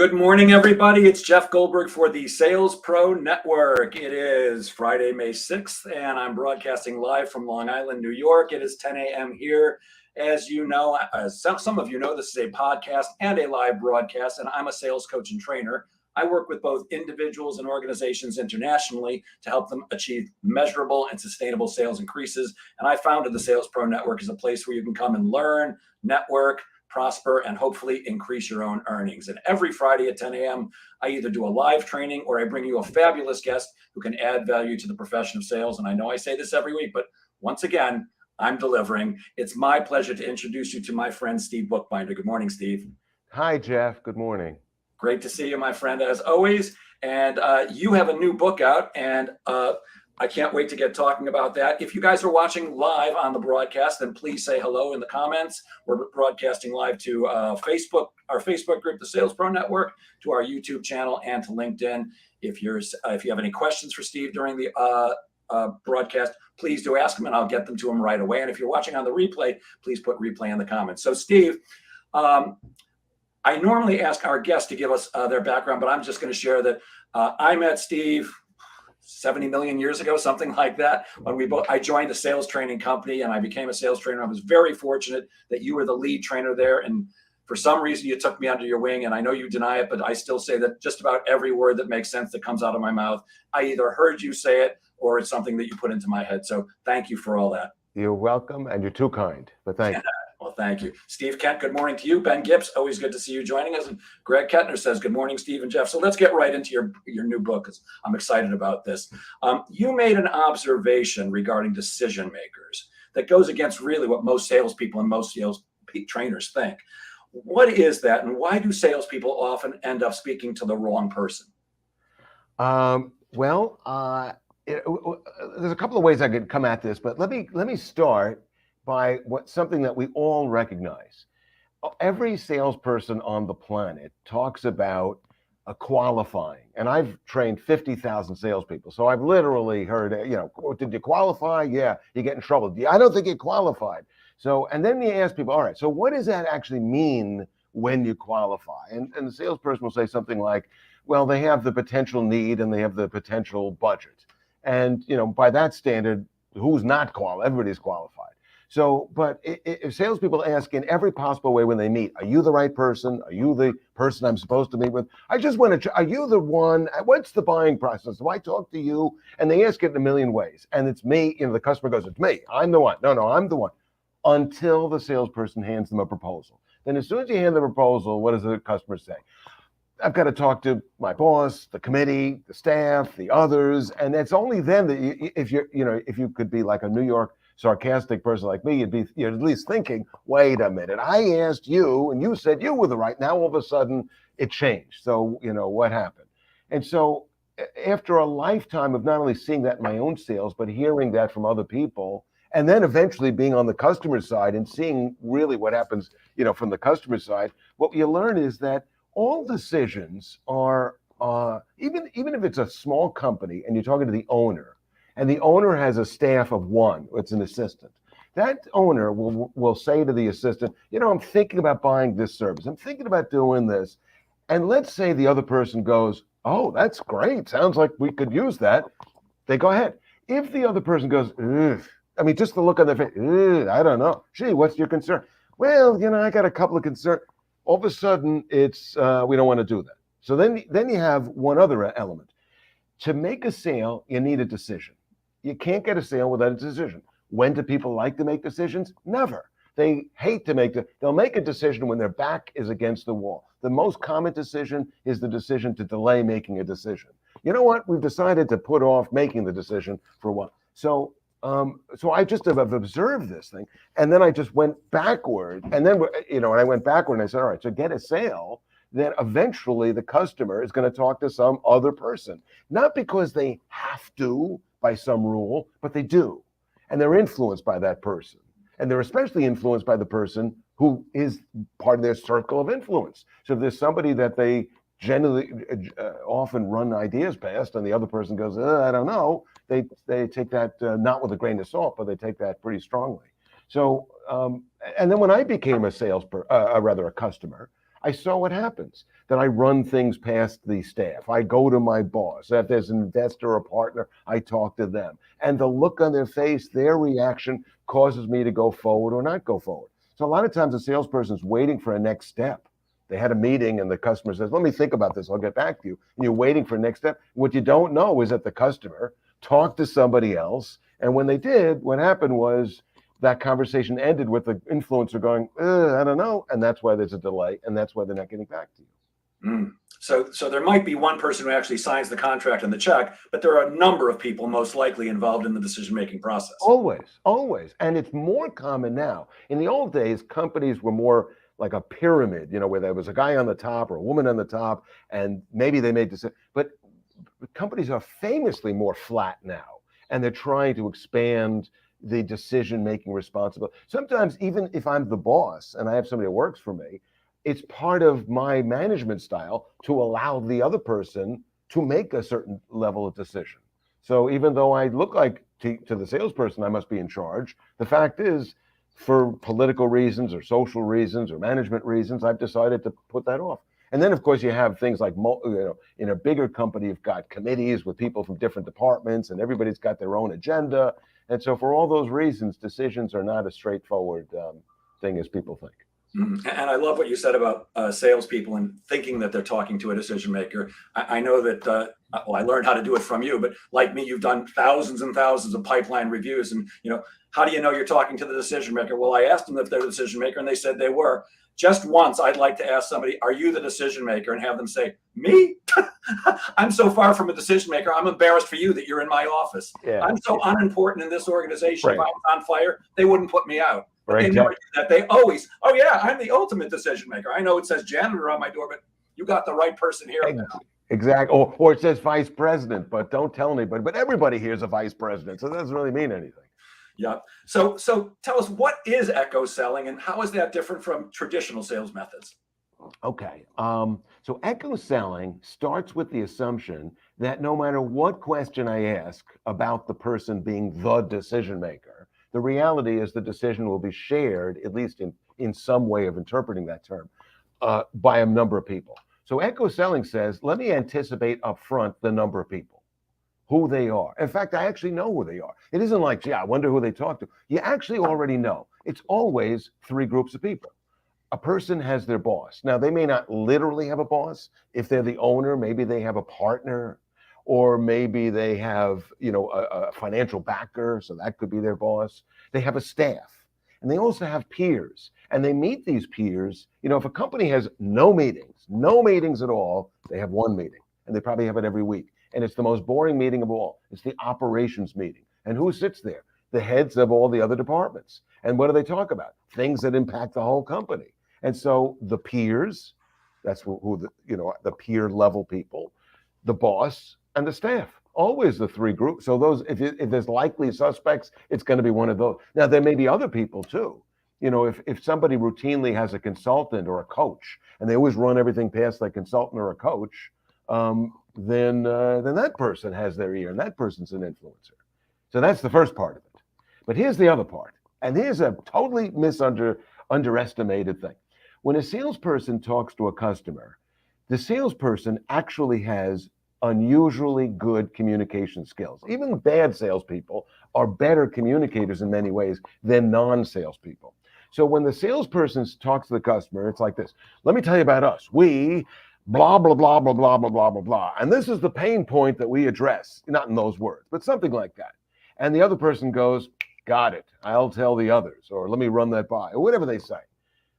Good morning, everybody. It's Jeff Goldberg for the Sales Pro Network. It is Friday, May 6th, and I'm broadcasting live from Long Island, New York. It is 10 a.m. here. As you know, some of you know, this is a podcast and a live broadcast, and I'm a sales coach and trainer. I work with both individuals and organizations internationally to help them achieve measurable and sustainable sales increases. And I founded the Sales Pro Network as a place where you can come and learn, network, prosper, and hopefully increase your own earnings. And every Friday at 10 a.m., I either do a live training or I bring you a fabulous guest who can add value to the profession of sales. And I know I say this every week, but once again, I'm delivering. It's my pleasure to introduce you to my friend, Steve Bookbinder. Good morning, Steve. Hi, Jeff. Good morning. Great to see you, my friend, as always. And you have a new book out, and I can't wait to get talking about that. If you guys are watching live on the broadcast, then please say hello in the comments. We're broadcasting live to Facebook, our Facebook group, the Sales Pro Network, to our YouTube channel, and to LinkedIn. If you have any questions for Steve during the broadcast, please do ask him, and I'll get them to him right away. And if you're watching on the replay, please put replay in the comments. So, Steve, I normally ask our guests to give us their background, but I'm just going to share that I met Steve 70 million years ago, something like that. When I joined a sales training company and I became a sales trainer. I was very fortunate that you were the lead trainer there. And for some reason, you took me under your wing. And I know you deny it, but I still say that just about every word that makes sense that comes out of my mouth, I either heard you say it or it's something that you put into my head. So thank you for all that. You're welcome, and you're too kind, but thank you. Well, thank you. Steve Kent, good morning to you. Ben Gibbs, always good to see you joining us. And Greg Kettner says, good morning, Steve and Jeff. So let's get right into your new book, because I'm excited about this. You made an observation regarding decision makers that goes against really what most salespeople and most sales trainers think. What is that, and why do salespeople often end up speaking to the wrong person? There's a couple of ways I could come at this, but let me start by something that we all recognize. Every salesperson on the planet talks about qualifying, and I've trained 50,000 salespeople, so I've literally heard, did you qualify? Yeah, you get in trouble. I don't think you qualified. So, and then you ask people, all right, so what does that actually mean when you qualify? And the salesperson will say something like, well, they have the potential need and they have the potential budget. And, by that standard, who's not qualified? Everybody's qualified. So, but if salespeople ask in every possible way when they meet, are you the right person? Are you the person I'm supposed to meet with? I just want to, are you the one? What's the buying process? Do I talk to you? And they ask it in a million ways. And it's me, the customer goes, it's me. I'm the one. No, I'm the one. Until the salesperson hands them a proposal. Then as soon as you hand the proposal, what does the customer say? I've got to talk to my boss, the committee, the staff, the others. And it's only then that if you could be like a New York sarcastic person like me, you're at least thinking, wait a minute, I asked you and you said you were the right. Now all of a sudden it changed. So, what happened? And so after a lifetime of not only seeing that in my own sales, but hearing that from other people, and then eventually being on the customer side and seeing really what happens, from the customer side, what you learn is that all decisions are, even if it's a small company and you're talking to the owner, and the owner has a staff of one, it's an assistant. That owner will say to the assistant, I'm thinking about buying this service. I'm thinking about doing this. And let's say the other person goes, oh, that's great. Sounds like we could use that. They go ahead. If the other person goes, ugh, just the look on their face, I don't know. Gee, what's your concern? Well, I got a couple of concerns. All of a sudden, it's we don't want to do that. So then you have one other element. To make a sale, you need a decision. You can't get a sale without a decision. When do people like to make decisions? Never. They hate to they'll make a decision when their back is against the wall. The most common decision is the decision to delay making a decision. You know what? We've decided to put off making the decision for a while. So I just have observed this thing, and then I just went backward. And then, when I went backward, and I said, all right, so get a sale, then eventually the customer is going to talk to some other person, not because they have to by some rule, but they do. And they're influenced by that person. And they're especially influenced by the person who is part of their circle of influence. So if there's somebody that they generally often run ideas past and the other person goes, I don't know, they take that not with a grain of salt, but they take that pretty strongly. So, and then when I became a customer, I saw what happens. That I run things past the staff. I go to my boss. If there's an investor or partner, I talk to them. And the look on their face, their reaction causes me to go forward or not go forward. So a lot of times a salesperson's waiting for a next step. They had a meeting and the customer says, let me think about this. I'll get back to you. And you're waiting for a next step. What you don't know is that the customer talked to somebody else. And when they did, what happened was that conversation ended with the influencer going, I don't know. And that's why there's a delay. And that's why they're not getting back to you. So there might be one person who actually signs the contract and the check, but there are a number of people most likely involved in the decision-making process. Always. And it's more common now. In the old days, companies were more like a pyramid, where there was a guy on the top or a woman on the top, and maybe they made decisions. But companies are famously more flat now, and they're trying to expand the decision-making responsibility. Sometimes even if I'm the boss and I have somebody that works for me, it's part of my management style to allow the other person to make a certain level of decision. So even though I look like to the salesperson I must be in charge, the fact is, for political reasons or social reasons or management reasons, I've decided to put that off. And then, of course, you have things like, in a bigger company, you've got committees with people from different departments, and everybody's got their own agenda. And so for all those reasons, decisions are not as straightforward thing as people think. And I love what you said about salespeople and thinking that they're talking to a decision maker. I know that, I learned how to do it from you, but like me, you've done thousands and thousands of pipeline reviews. And, how do you know you're talking to the decision maker? Well, I asked them if they're the decision maker, and they said they were. Just once, I'd like to ask somebody, are you the decision maker? And have them say, me? I'm so far from a decision maker. I'm embarrassed for you that you're in my office. Yeah. I'm so unimportant in this organization. Right. If I was on fire, they wouldn't put me out. But Right. they never do that. They always, oh yeah, I'm the ultimate decision maker. I know it says janitor on my door, but you got the right person here. Exactly. Or it says vice president, but don't tell anybody. But everybody here is a vice president, so that doesn't really mean anything. Yeah. So tell us, what is echo selling, and how is that different from traditional sales methods? Okay. So echo selling starts with the assumption that no matter what question I ask about the person being the decision maker, the reality is the decision will be shared, at least in some way of interpreting that term, by a number of people. So echo selling says, let me anticipate upfront the number of people, who they are. In fact, I actually know who they are. It isn't like, gee, I wonder who they talk to. You actually already know. It's always three groups of people. A person has their boss. Now, they may not literally have a boss. If they're the owner, maybe they have a partner, or maybe they have, a financial backer, so that could be their boss. They have a staff, and they also have peers, and they meet these peers. If a company has no meetings at all, they have one meeting, and they probably have it every week. And it's the most boring meeting of all. It's the operations meeting. And who sits there? The heads of all the other departments. And what do they talk about? Things that impact the whole company. And so the peers, that's who the peer level people, the boss, and the staff, always the three groups. So those, if there's likely suspects, it's going to be one of those. Now, there may be other people too. If somebody routinely has a consultant or a coach, and they always run everything past that consultant or a coach, then that person has their ear, and that person's an influencer. So that's the first part of it. But here's the other part, and here's a totally underestimated thing. When a salesperson talks to a customer, the salesperson actually has unusually good communication skills. Even bad salespeople are better communicators in many ways than non-salespeople. So when the salesperson talks to the customer, it's like this. Let me tell you about us. We blah, blah, blah, blah, blah, blah, blah, blah, blah. And this is the pain point that we address. Not in those words, but something like that. And the other person goes, got it. I'll tell the others, or let me run that by, or whatever they say.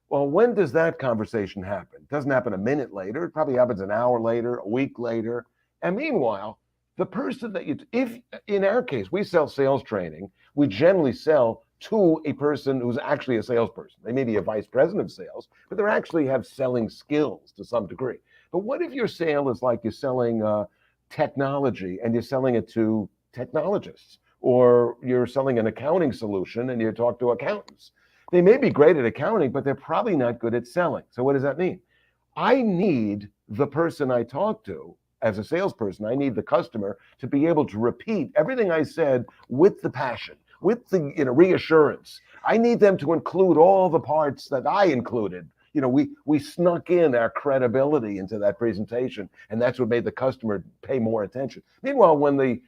Well, when does that conversation happen? It doesn't happen a minute later. It probably happens an hour later, a week later. And meanwhile, the person that if in our case, we sell sales training, we generally sell to a person who's actually a salesperson. They may be a vice president of sales, but they actually have selling skills to some degree. But what if your sale is like you're selling technology and you're selling it to technologists, or you're selling an accounting solution and you talk to accountants? They may be great at accounting, but they're probably not good at selling. So what does that mean? I need the person I talk to as a salesperson, I need the customer to be able to repeat everything I said with the passion, with the reassurance. I need them to include all the parts that I included, we snuck in our credibility into that presentation, and that's what made the customer pay more attention. Meanwhile, when the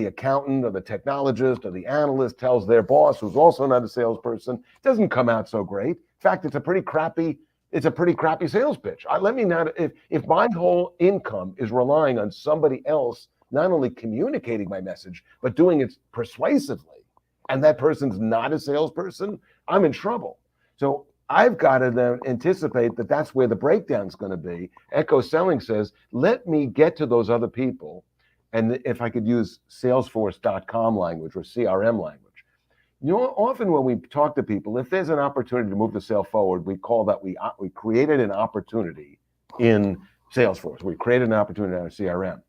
accountant or the technologist or the analyst tells their boss, who's also not a salesperson, it doesn't come out so great. In fact, it's a pretty crappy sales pitch. Let me not, if my whole income is relying on somebody else not only communicating my message, but doing it persuasively, and that person's not a salesperson, I'm in trouble. So I've got to then anticipate that that's where the breakdown's going to be. Echo Selling says, let me get to those other people. And if I could use Salesforce.com language or CRM language, often when we talk to people, if there's an opportunity to move the sale forward, we call that we created an opportunity in Salesforce. We created an opportunity in our CRM.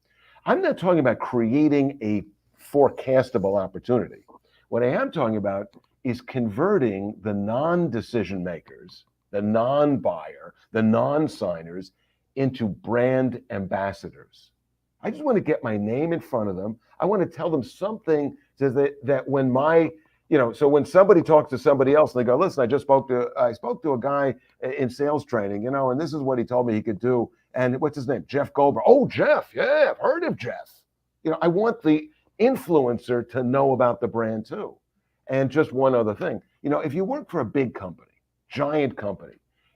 I'm not talking about creating a forecastable opportunity. What I am talking about is converting the non-decision makers, the non-buyer, the non-signers into brand ambassadors. I just want to get my name in front of them. I want to tell them something so that when so when somebody talks to somebody else and they go, listen, I spoke to a guy in sales training, and this is what he told me he could do. And what's his name? Jeff Goldberg. Oh, Jeff. Yeah, I've heard of Jeff. I want the influencer to know about the brand too. And just one other thing, if you work for a big company, giant company,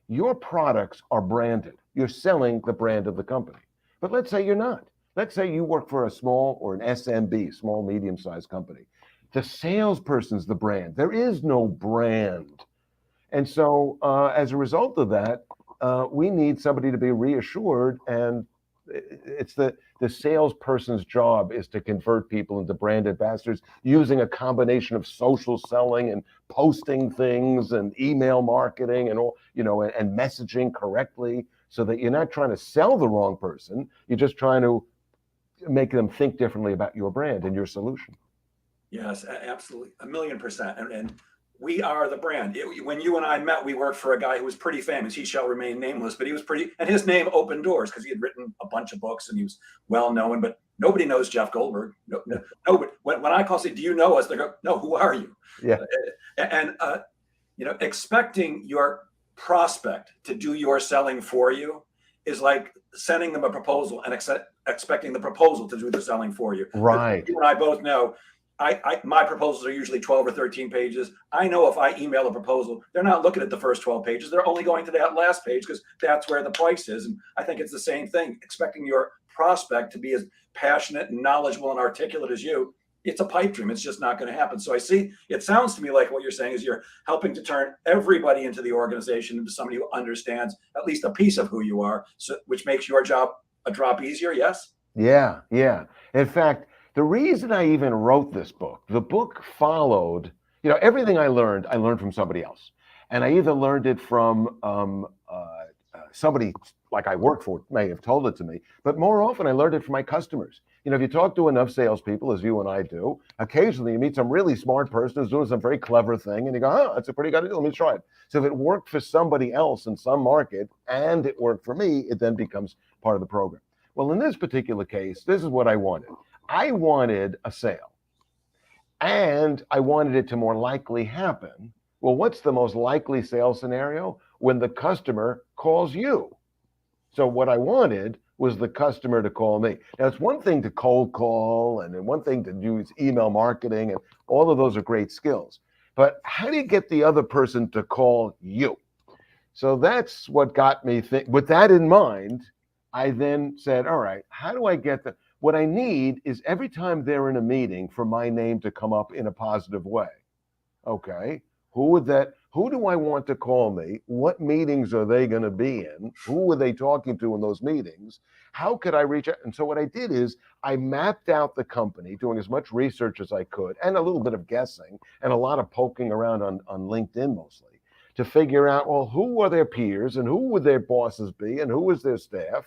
your products are branded. You're selling the brand of the company. But let's say you're not. Let's say you work for a small or an SMB, small, medium-sized company. The salesperson's the brand. There is no brand. And so as a result of that, we need somebody to be reassured, and it's the salesperson's job is to convert people into brand ambassadors using a combination of social selling and posting things and email marketing and and messaging correctly, so that you're not trying to sell the wrong person. You're just trying to make them think differently about your brand and your solution. Yes, absolutely. 1,000,000%. And we are the brand. When you and I met, we worked for a guy who was pretty famous. He shall remain nameless, but he was and his name opened doors because he had written a bunch of books and he was well known, but nobody knows Jeff Goldberg. No, but when I call, say, do you know us? They go, no, who are you? Yeah. And, expecting your prospect to do your selling for you is like sending them a proposal and expecting the proposal to do the selling for you. Right. You and I both know my proposals are usually 12 or 13 pages. I know if I email a proposal, they're not looking at the first 12 pages. They're only going to that last page because that's where the price is. And I think it's the same thing. Expecting your prospect to be as passionate and knowledgeable and articulate as you, it's a pipe dream. It's just not going to happen. So it sounds to me like what you're saying is you're helping to turn everybody into the organization into somebody who understands at least a piece of who you are, which makes your job a drop easier. Yes? Yeah. In fact, the reason I even wrote this book, the book followed, everything I learned from somebody else. And I either learned it from somebody like I work for may have told it to me, but more often I learned it from my customers. If you talk to enough salespeople, as you and I do, occasionally you meet some really smart person who's doing some very clever thing and you go, oh, that's a pretty good idea, let me try it. So if it worked for somebody else in some market and it worked for me, it then becomes part of the program. Well, in this particular case, this is what I wanted. I wanted a sale, and I wanted it to more likely happen. Well, what's the most likely sales scenario? When the customer calls you. So what I wanted was the customer to call me. Now, it's one thing to cold call, and one thing to use email marketing, and all of those are great skills. But how do you get the other person to call you? So that's what got me with that in mind, I then said, all right, how do I get the... What I need is every time they're in a meeting for my name to come up in a positive way. Okay, who do I want to call me? What meetings are they going to be in? Who are they talking to in those meetings? How could I reach out? And so what I did is I mapped out the company, doing as much research as I could, and a little bit of guessing, and a lot of poking around on LinkedIn mostly, to figure out, well, who are their peers and who would their bosses be and who is their staff?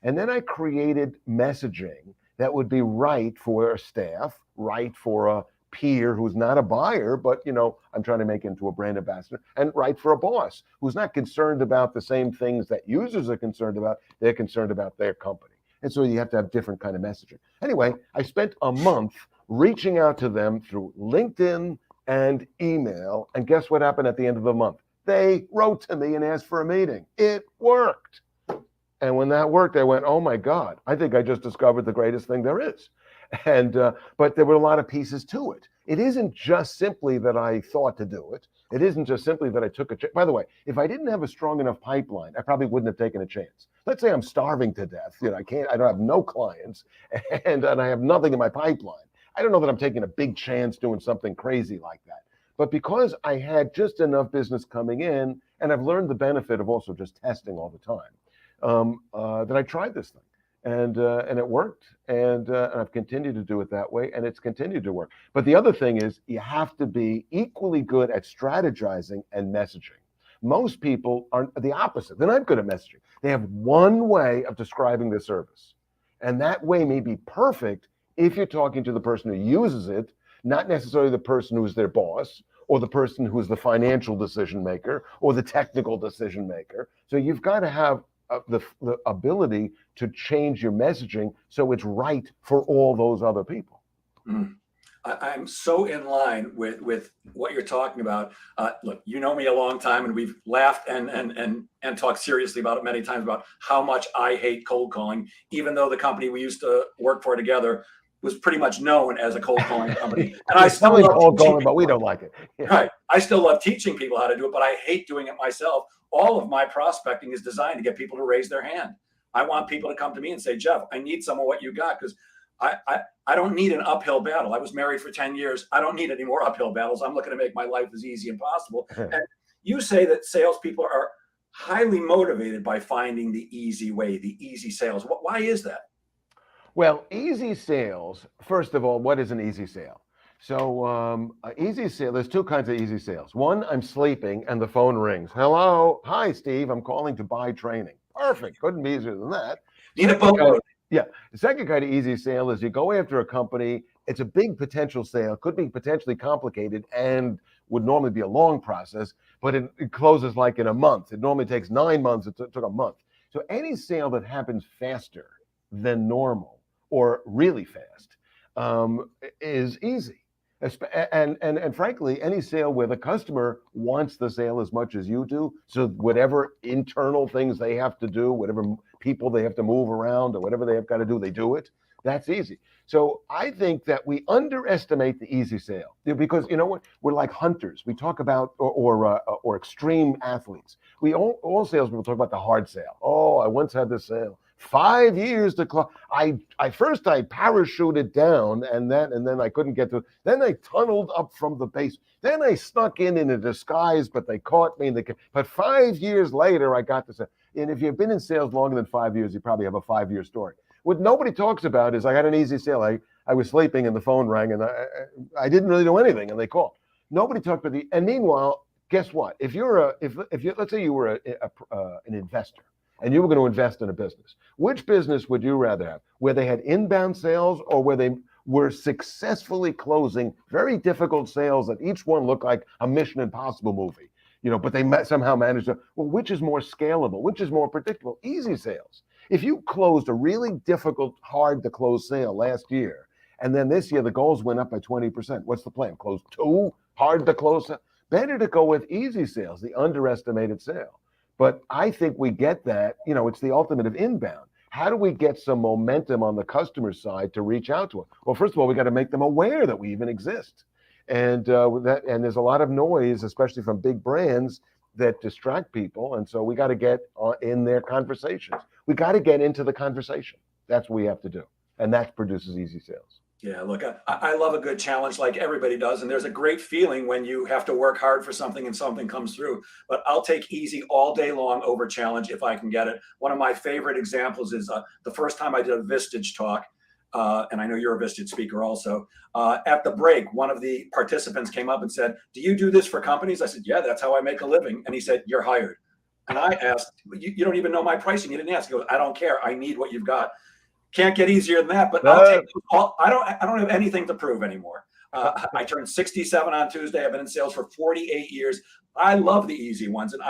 And then I created messaging that would be right for a staff, right for a peer who's not a buyer, but I'm trying to make into a brand ambassador, and right for a boss who's not concerned about the same things that users are concerned about. They're concerned about their company. And so you have to have different kind of messaging. Anyway, I spent a month reaching out to them through LinkedIn and email. And guess what happened at the end of the month? They wrote to me and asked for a meeting. It worked. And when that worked, I went, oh my God, I think I just discovered the greatest thing there is. And but there were a lot of pieces to it. It isn't just simply that I thought to do it. It isn't just simply that I took a chance. By the way, if I didn't have a strong enough pipeline, I probably wouldn't have taken a chance. Let's say I'm starving to death. I don't have no clients and I have nothing in my pipeline. I don't know that I'm taking a big chance doing something crazy like that. But because I had just enough business coming in, and I've learned the benefit of also just testing all the time, that I tried this thing. And it worked, and I've continued to do it that way, and it's continued to work. But the other thing is, you have to be equally good at strategizing and messaging. Most people are the opposite. They're not good at messaging. They have one way of describing their service, and that way may be perfect if you're talking to the person who uses it, not necessarily the person who's their boss or the person who's the financial decision maker or the technical decision maker. So you've got to have the ability to change your messaging so it's right for all those other people. I'm so in line with what you're talking about. Look, you know me a long time, and we've laughed and talked seriously about it many times about how much I hate cold calling, even though the company we used to work for together was pretty much known as a cold calling company. And I still love cold calling, people, but we don't like it. Yeah. Right. I still love teaching people how to do it, but I hate doing it myself. All of my prospecting is designed to get people to raise their hand. I want people to come to me and say, Jeff, I need some of what you got, because I don't need an uphill battle. I was married for 10 years. I don't need any more uphill battles. I'm looking to make my life as easy as possible. And you say that salespeople are highly motivated by finding the easy way, the easy sales. Why is that? Well, easy sales, first of all, what is an easy sale? So easy sale, there's two kinds of easy sales. One, I'm sleeping and the phone rings. Hello, hi, Steve, I'm calling to buy training. Perfect, couldn't be easier than that. Need a boatload. Yeah, the second kind of easy sale is you go after a company, it's a big potential sale, could be potentially complicated and would normally be a long process, but it closes like in a month. It normally takes 9 months, it took a month. So any sale that happens faster than normal or really fast is easy. And frankly, any sale where the customer wants the sale as much as you do, so whatever internal things they have to do, whatever people they have to move around or whatever they have got to do, they do it. That's easy. So I think that we underestimate the easy sale because you know what? We're like hunters. We talk about or extreme athletes. We all salespeople talk about the hard sale. Oh, I once had this sale. 5 years to close. I first parachuted down and then I couldn't get to. Then I tunneled up from the base. Then I snuck in a disguise, but they caught me. But 5 years later, I got this. And if you've been in sales longer than 5 years, you probably have a 5-year story. What nobody talks about is I had an easy sale. I was sleeping and the phone rang and I didn't really do anything and they called. Nobody talked about and meanwhile, guess what? If you let's say you were an investor and you were going to invest in a business, which business would you rather have? Where they had inbound sales or where they were successfully closing very difficult sales that each one looked like a Mission Impossible movie, but they somehow managed to, well, which is more scalable? Which is more predictable? Easy sales. If you closed a really difficult, hard to close sale last year, and then this year the goals went up by 20%, what's the plan? Close 2 hard to close? Better to go with easy sales, the underestimated sale. But I think we get that, it's the ultimate of inbound. How do we get some momentum on the customer side to reach out to them? Well, first of all, we got to make them aware that we even exist. And there's a lot of noise, especially from big brands, that distract people. And so we got to get in their conversations. We got to get into the conversation. That's what we have to do. And that produces easy sales. Yeah, look, I love a good challenge like everybody does. And there's a great feeling when you have to work hard for something and something comes through. But I'll take easy all day long over challenge if I can get it. One of my favorite examples is the first time I did a Vistage talk. And I know you're a Vistage speaker also. At the break, one of the participants came up and said, "Do you do this for companies?" I said, "Yeah, that's how I make a living." And he said, "You're hired." And I asked, you don't even know my pricing. You didn't ask. He goes, "I don't care. I need what you've got." Can't get easier than that, but I'll take all. I don't have anything to prove anymore. I turned 67 on Tuesday. I've been in sales for 48 years. I love the easy ones, and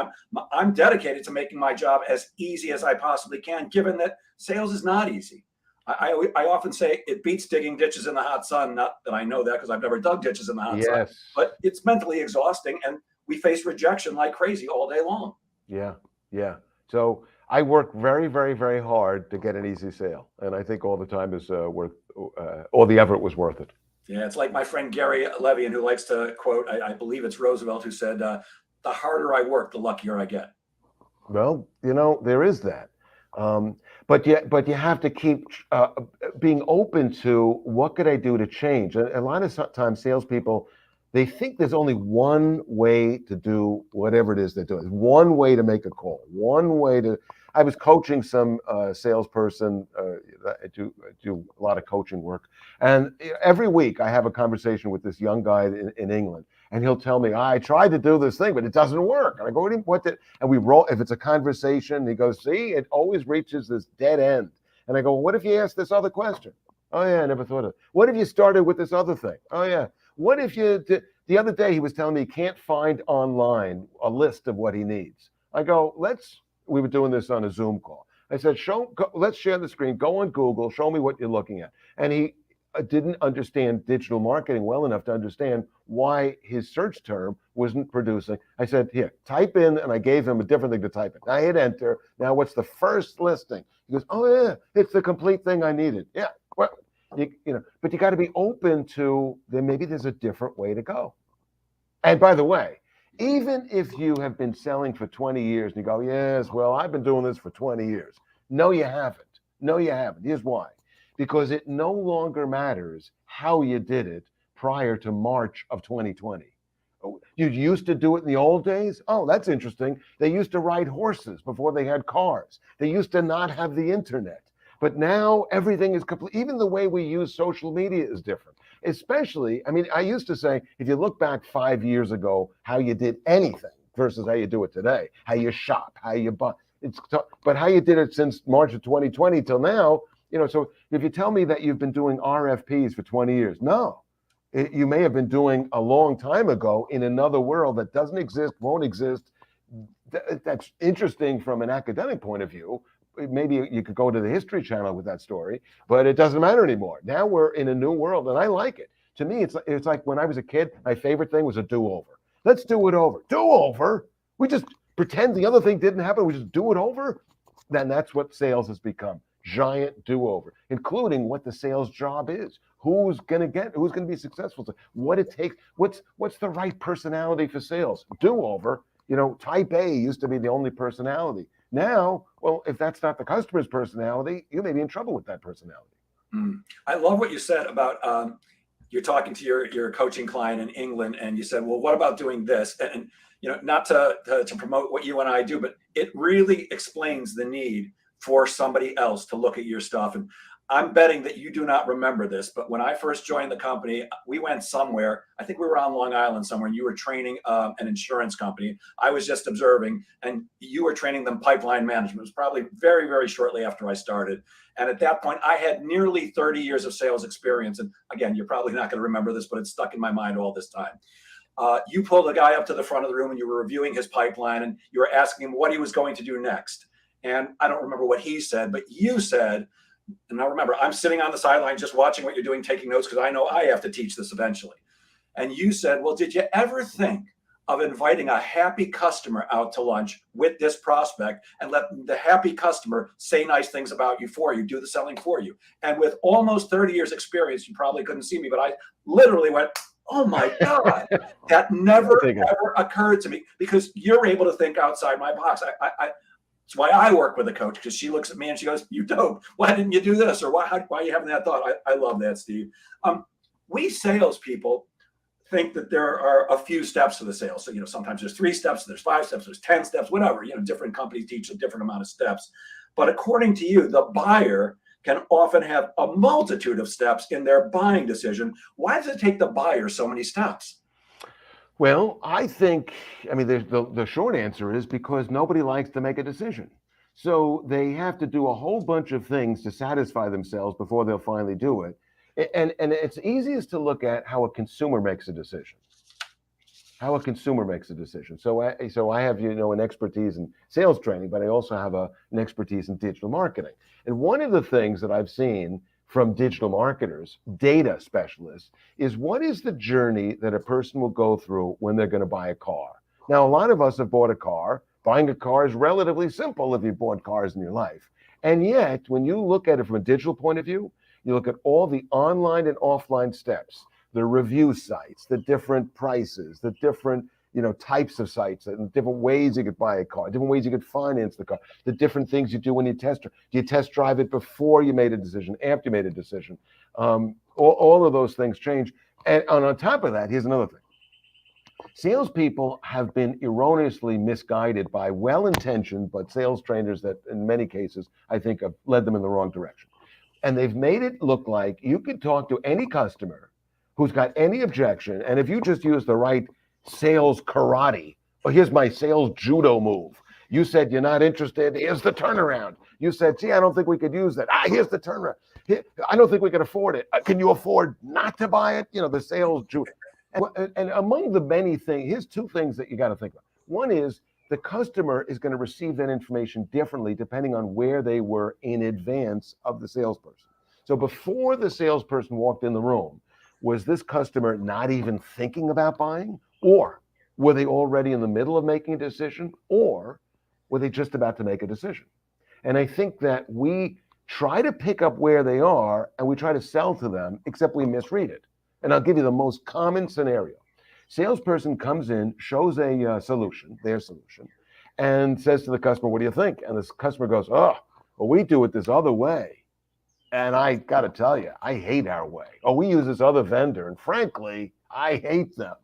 I'm dedicated to making my job as easy as I possibly can, given that sales is not easy. I often say it beats digging ditches in the hot sun. Not that I know that because I've never dug ditches in the hot sun, but it's mentally exhausting. And we face rejection like crazy all day long. Yeah, yeah. So I work very, very, very hard to get an easy sale, and I think all the time is worth, all the effort was worth it. Yeah, it's like my friend Gary Levian, who likes to quote, I believe it's Roosevelt, who said, the harder I work, the luckier I get. Well, there is that. Um, but you have to keep being open to what could I do to change. A lot of times, salespeople, they think there's only one way to do whatever it is they're doing. One way to make a call. One way to. I was coaching some salesperson. I do a lot of coaching work, and every week I have a conversation with this young guy in England, and he'll tell me, I tried to do this thing, but it doesn't work. And I go, what did, and we roll, if it's a conversation, he goes, see, it always reaches this dead end. And I go, what if you ask this other question? Oh yeah, I never thought of it. What if you started with this other thing? Oh yeah. What if you did, the other day he was telling me he can't find online a list of what he needs. I go, we were doing this on a Zoom call. I said, let's share the screen, go on Google, show me what you're looking at. And he didn't understand digital marketing well enough to understand why his search term wasn't producing. I said, here, type in, and I gave him a different thing to type in. I hit enter. Now, what's the first listing? He goes, oh yeah, it's the complete thing I needed. Yeah, well, but you got to be open to maybe there's a different way to go. And by the way, even if you have been selling for 20 years and you go, yes, well, I've been doing this for 20 years. No, you haven't. No, you haven't. Here's why. Because it no longer matters how you did it prior to March of 2020. You used to do it in the old days? Oh, that's interesting. They used to ride horses before they had cars. They used to not have the internet. But now everything is complete. Even the way we use social media is different. Especially, I used to say, if you look back 5 years ago, how you did anything versus how you do it today, how you shop, how you buy, but how you did it since March of 2020 till now, so if you tell me that you've been doing RFPs for 20 years, no, you may have been doing a long time ago in another world that doesn't exist, won't exist. That's interesting from an academic point of view. Maybe you could go to the History Channel with that story, but it doesn't matter anymore. Now we're in a new world, and I like it. To me, it's like when I was a kid, my favorite thing was a do-over. Let's do it over. Do-over? We just pretend the other thing didn't happen. We just do it over? Then that's what sales has become. Giant do-over, including what the sales job is. Who's going to be successful? What it takes. What's the right personality for sales? Do-over. Type A used to be the only personality. Now, well, if that's not the customer's personality, you may be in trouble with that personality. I love what you said about you're talking to your coaching client in England, and you said, well, what about doing this? And not to promote what you and I do, but it really explains the need for somebody else to look at your stuff. And I'm betting that you do not remember this, but when I first joined the company, we went somewhere. I think we were on Long Island somewhere, and you were training an insurance company. I was just observing, and you were training them pipeline management. It was probably very, very shortly after I started. And at that point, I had nearly 30 years of sales experience. And again, you're probably not going to remember this, but it's stuck in my mind all this time. You pulled a guy up to the front of the room, and you were reviewing his pipeline, and you were asking him what he was going to do next. And I don't remember what he said, but you said, and now remember, I'm sitting on the sideline just watching what you're doing, taking notes, because I know I have to teach this eventually. And you said, well, did you ever think of inviting a happy customer out to lunch with this prospect and let the happy customer say nice things about you for you, do the selling for you? And with almost 30 years experience, you probably couldn't see me, but I literally went, oh my God, that never, ever occurred to me, because you're able to think outside my box. That's why I work with a coach, because she looks at me and she goes, you dope. Why didn't you do this? Or why are you having that thought? I love that, Steve. We salespeople think that there are a few steps to the sale. So, sometimes there's 3 steps, there's 5 steps, there's 10 steps, whatever. Different companies teach a different amount of steps. But according to you, the buyer can often have a multitude of steps in their buying decision. Why does it take the buyer so many steps? Well, I think, the short answer is because nobody likes to make a decision. So they have to do a whole bunch of things to satisfy themselves before they'll finally do it. And it's easiest to look at how a consumer makes a decision. So I have, an expertise in sales training, but I also have an expertise in digital marketing. And one of the things that I've seen from digital marketers, data specialists, is what is the journey that a person will go through when they're going to buy a car? Now, a lot of us have bought a car. Buying a car is relatively simple if you've bought cars in your life. And yet, when you look at it from a digital point of view, you look at all the online and offline steps, the review sites, the different prices, the different types of sites, and different ways you could buy a car, different ways you could finance the car, the different things you do when you test drive. Do you test drive it before you made a decision, after you made a decision? All of those things change. And on top of that, here's another thing. Salespeople have been erroneously misguided by well-intentioned but sales trainers that, in many cases, I think have led them in the wrong direction. And they've made it look like you could talk to any customer who's got any objection, and if you just use the right sales karate, or here's my sales judo move. You said you're not interested. Here's the turnaround. You said, gee, I don't think we could use that. Here's the turnaround. I don't think we can afford it. Can you afford not to buy it? The sales judo. And among the many things, here's two things that you got to think about. One is the customer is going to receive that information differently depending on where they were in advance of the salesperson. So before the salesperson walked in the room, was this customer not even thinking about buying? Or were they already in the middle of making a decision? Or were they just about to make a decision? And I think that we try to pick up where they are and we try to sell to them, except we misread it. And I'll give you the most common scenario. Salesperson comes in, shows a solution, their solution, and says to the customer, what do you think? And this customer goes, oh, well, we do it this other way. And I got to tell you, I hate our way. Oh, we use this other vendor. And frankly, I hate them.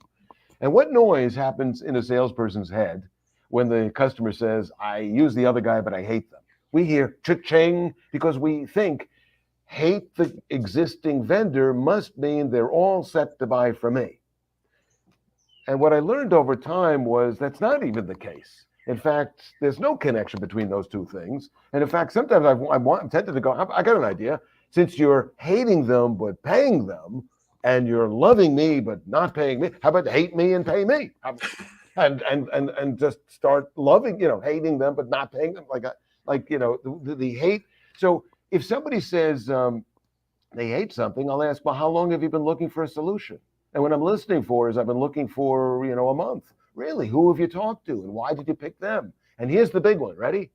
And what noise happens in a salesperson's head when the customer says, I use the other guy, but I hate them? We hear cha-ching because we think hate the existing vendor must mean they're all set to buy from me. And what I learned over time was that's not even the case. In fact, there's no connection between those two things. And in fact, sometimes I'm tempted to go, I got an idea. Since you're hating them but paying them, and you're loving me but not paying me, how about hate me and pay me? And just start loving, hating them but not paying them, the hate. So if somebody says they hate something, I'll ask, well, how long have you been looking for a solution? And what I'm listening for is I've been looking for, a month. Really, who have you talked to and why did you pick them? And here's the big one. Ready?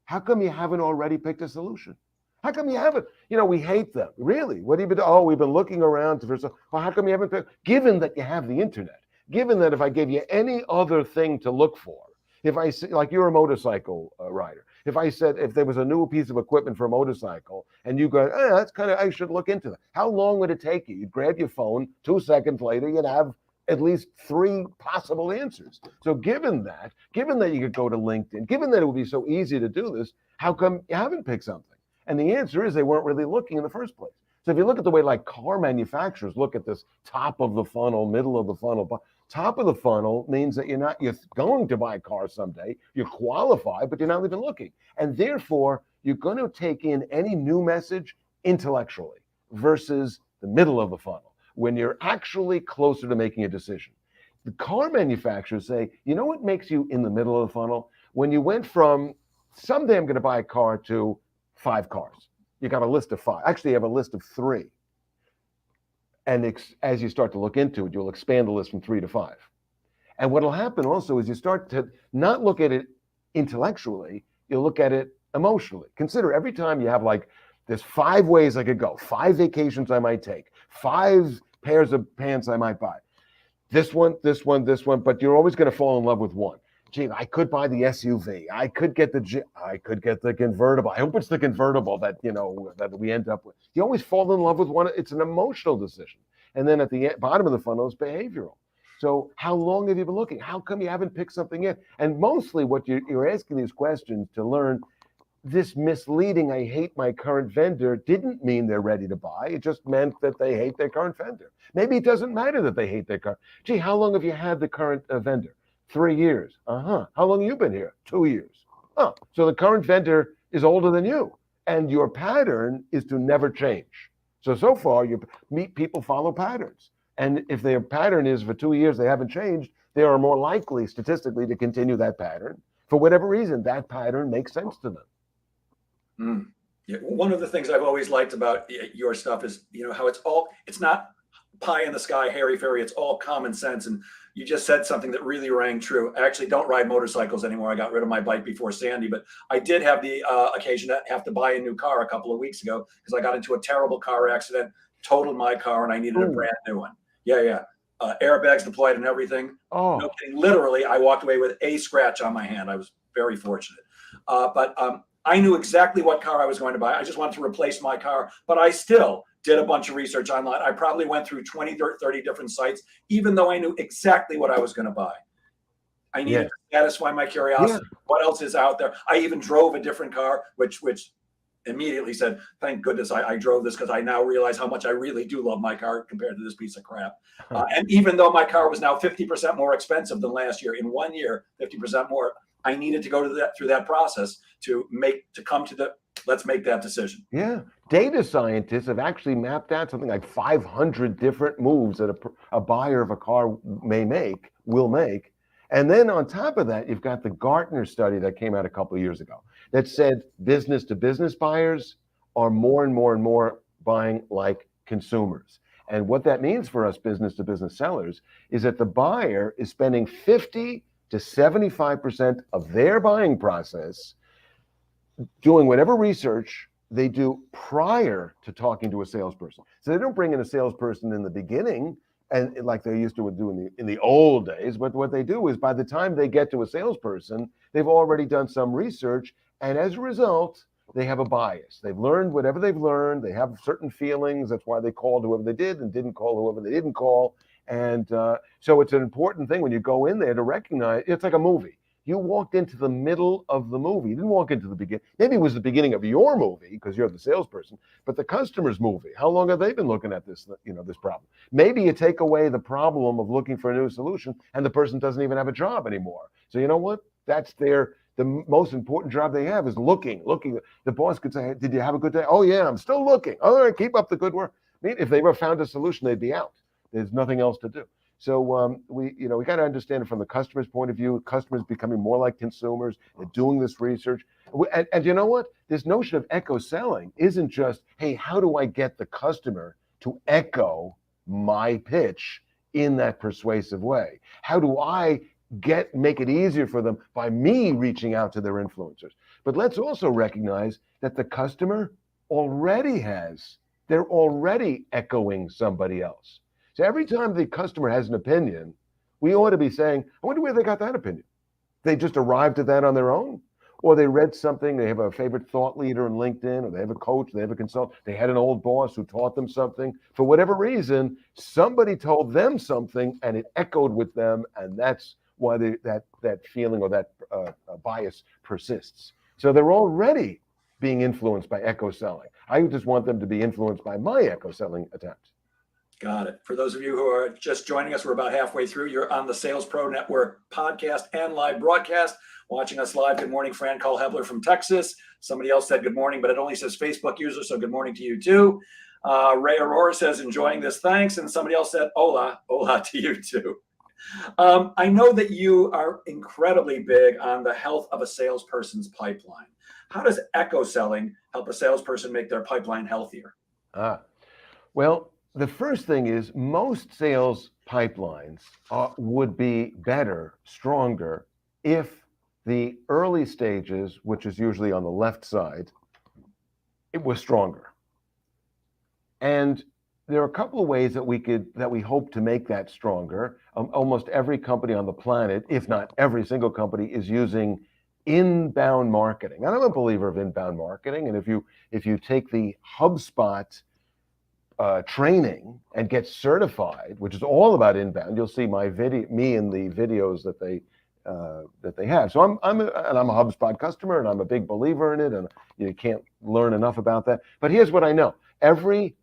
How come you haven't already picked a solution? How come you haven't? We hate them. Really? What have you been? Oh, we've been looking around for. Well, how come you haven't picked? Given that you have the internet, given that if I gave you any other thing to look for, if I say, like you're a motorcycle rider, if there was a new piece of equipment for a motorcycle and you go, that's kind of, I should look into that. How long would it take you? You'd grab your phone, 2 seconds later, you'd have at least 3 possible answers. So given that you could go to LinkedIn, given that it would be so easy to do this, how come you haven't picked something? And the answer is they weren't really looking in the first place. So if you look at the way like car manufacturers look at this top of the funnel, middle of the funnel, top of the funnel means that you're going to buy a car someday, you're qualified, but you're not even looking. And therefore, you're going to take in any new message intellectually versus the middle of the funnel when you're actually closer to making a decision. The car manufacturers say, you know what makes you in the middle of the funnel? When you went from someday I'm going to buy a car to 5 cars. You got a list of 5. Actually, you have a list of 3. And as you start to look into it, you'll expand the list from 3 to 5. And what will happen also is you start to not look at it intellectually, you'll look at it emotionally. Consider every time you have there's 5 ways I could go, 5 vacations I might take, 5 pairs of pants I might buy. This one, but you're always going to fall in love with one. Gee, I could buy the SUV. I could get the convertible. I hope it's the convertible that we end up with. You always fall in love with one. It's an emotional decision. And then at the bottom of the funnel is behavioral. So how long have you been looking? How come you haven't picked something yet? And mostly what you're asking these questions to learn this misleading, I hate my current vendor, didn't mean they're ready to buy. It just meant that they hate their current vendor. Maybe it doesn't matter that they hate their current. Gee, how long have you had the current vendor? 3 years. How long have you been here? 2 years. Oh, so the current vendor is older than you. And your pattern is to never change. So far, you meet people follow patterns. And if their pattern is for 2 years, they haven't changed, they are more likely statistically to continue that pattern. For whatever reason, that pattern makes sense to them. Yeah. One of the things I've always liked about your stuff is, how it's not pie in the sky, hairy fairy. It's all common sense. And, you just said something that really rang true. I actually don't ride motorcycles anymore. I got rid of my bike before Sandy, but I did have the occasion to have to buy a new car a couple of weeks ago because I got into a terrible car accident, totaled my car, and I needed a Ooh. brand new one. Yeah, yeah. Airbags deployed and everything. Oh, No kidding. Literally, I walked away with a scratch on my hand. I was very fortunate. But I knew exactly what car I was going to buy. I just wanted to replace my car, but I still did a bunch of research online. I probably went through 20 or 30 different sites, even though I knew exactly what I was going to buy. I needed yeah, to satisfy my yeah. curiosity. What else is out there? I even drove a different car, which immediately said, thank goodness I drove this because I now realize how much I really do love my car compared to this piece of crap. And even though my car was now 50% more expensive than last year, in 1 year, 50% more, I needed to go to through that process to come to the, let's make that decision. Yeah. Data scientists have actually mapped out something like 500 different moves that a buyer of a car will make. And then on top of that, you've got the Gartner study that came out a couple of years ago that said business to business buyers are more and more and more buying like consumers. And what that means for us business to business sellers is that the buyer is spending 50 to 75% of their buying process doing whatever research they do prior to talking to a salesperson. So they don't bring in a salesperson in the beginning and like they used to do in the old days, but what they do is by the time they get to a salesperson, they've already done some research, and as a result, they have a bias. They've learned whatever they've learned. They have certain feelings. That's why they called whoever they did and didn't call whoever they didn't call. And so it's an important thing when you go in there to recognize it's like a movie. You walked into the middle of the movie. You didn't walk into the beginning. Maybe it was the beginning of your movie because you're the salesperson, but the customer's movie. How long have they been looking at this, this problem? Maybe you take away the problem of looking for a new solution and the person doesn't even have a job anymore. So you know what? That's the most important job they have is looking. The boss could say, did you have a good day? Oh yeah, I'm still looking. All right, keep up the good work. I mean, if they ever found a solution, they'd be out. There's nothing else to do. So we got to understand it from the customer's point of view. Customers becoming more like consumers. They're doing this research, and you know what? This notion of echo selling isn't just, hey, how do I get the customer to echo my pitch in that persuasive way? How do I make it easier for them by me reaching out to their influencers? But let's also recognize that the customer they're already echoing somebody else. So every time the customer has an opinion, we ought to be saying, I wonder where they got that opinion. They just arrived at that on their own, or they read something, they have a favorite thought leader in LinkedIn, or they have a coach, they have a consultant, they had an old boss who taught them something. For whatever reason, somebody told them something and it echoed with them, and that's why that feeling or that bias persists. So they're already being influenced by echo selling. I just want them to be influenced by my echo selling attempt. Got it. For those of you who are just joining us, we're about halfway through. You're on the Sales Pro Network podcast and live broadcast. Watching us live, good morning, Fran Cole-Hebler from Texas. Somebody else said good morning, but it only says Facebook user, so good morning to you too. Ray Aurora says, enjoying this, thanks. And somebody else said, hola to you too. I know that you are incredibly big on the health of a salesperson's pipeline. How does echo selling help a salesperson make their pipeline healthier? Well, the first thing is most sales pipelines would be better, stronger, if the early stages, which is usually on the left side, it was stronger. And there are a couple of ways that we hope to make that stronger. Almost every company on the planet, if not every single company, is using inbound marketing. And I'm a believer of inbound marketing. And if you take the HubSpot training and get certified, which is all about inbound, you'll see me in the videos that they have. So I'm a HubSpot customer, and I'm a big believer in it, and you can't learn enough about that. But here's what I know: every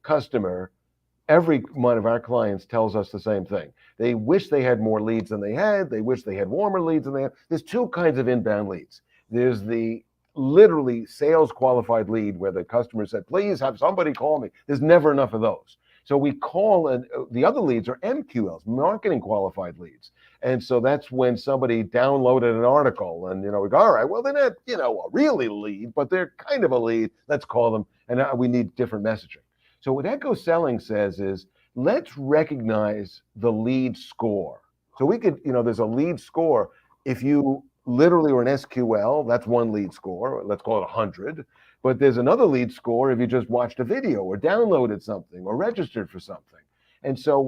one of our clients tells us the same thing. They wish they had more leads than they had. They wish they had warmer leads than they had. There's two kinds of inbound leads. There's the literally sales qualified lead where the customer said, please have somebody call me. There's never enough of those. So we call, and the other leads are MQLs, marketing qualified leads. And so that's when somebody downloaded an article and, we go, all right, well, they're not, a really lead, but they're kind of a lead. Let's call them. And we need different messaging. So what echo selling says is, let's recognize the lead score. So we could, there's a lead score. If you literally are an SQL, that's one lead score. Let's call it 100. But there's another lead score if you just watched a video or downloaded something or registered for something. And so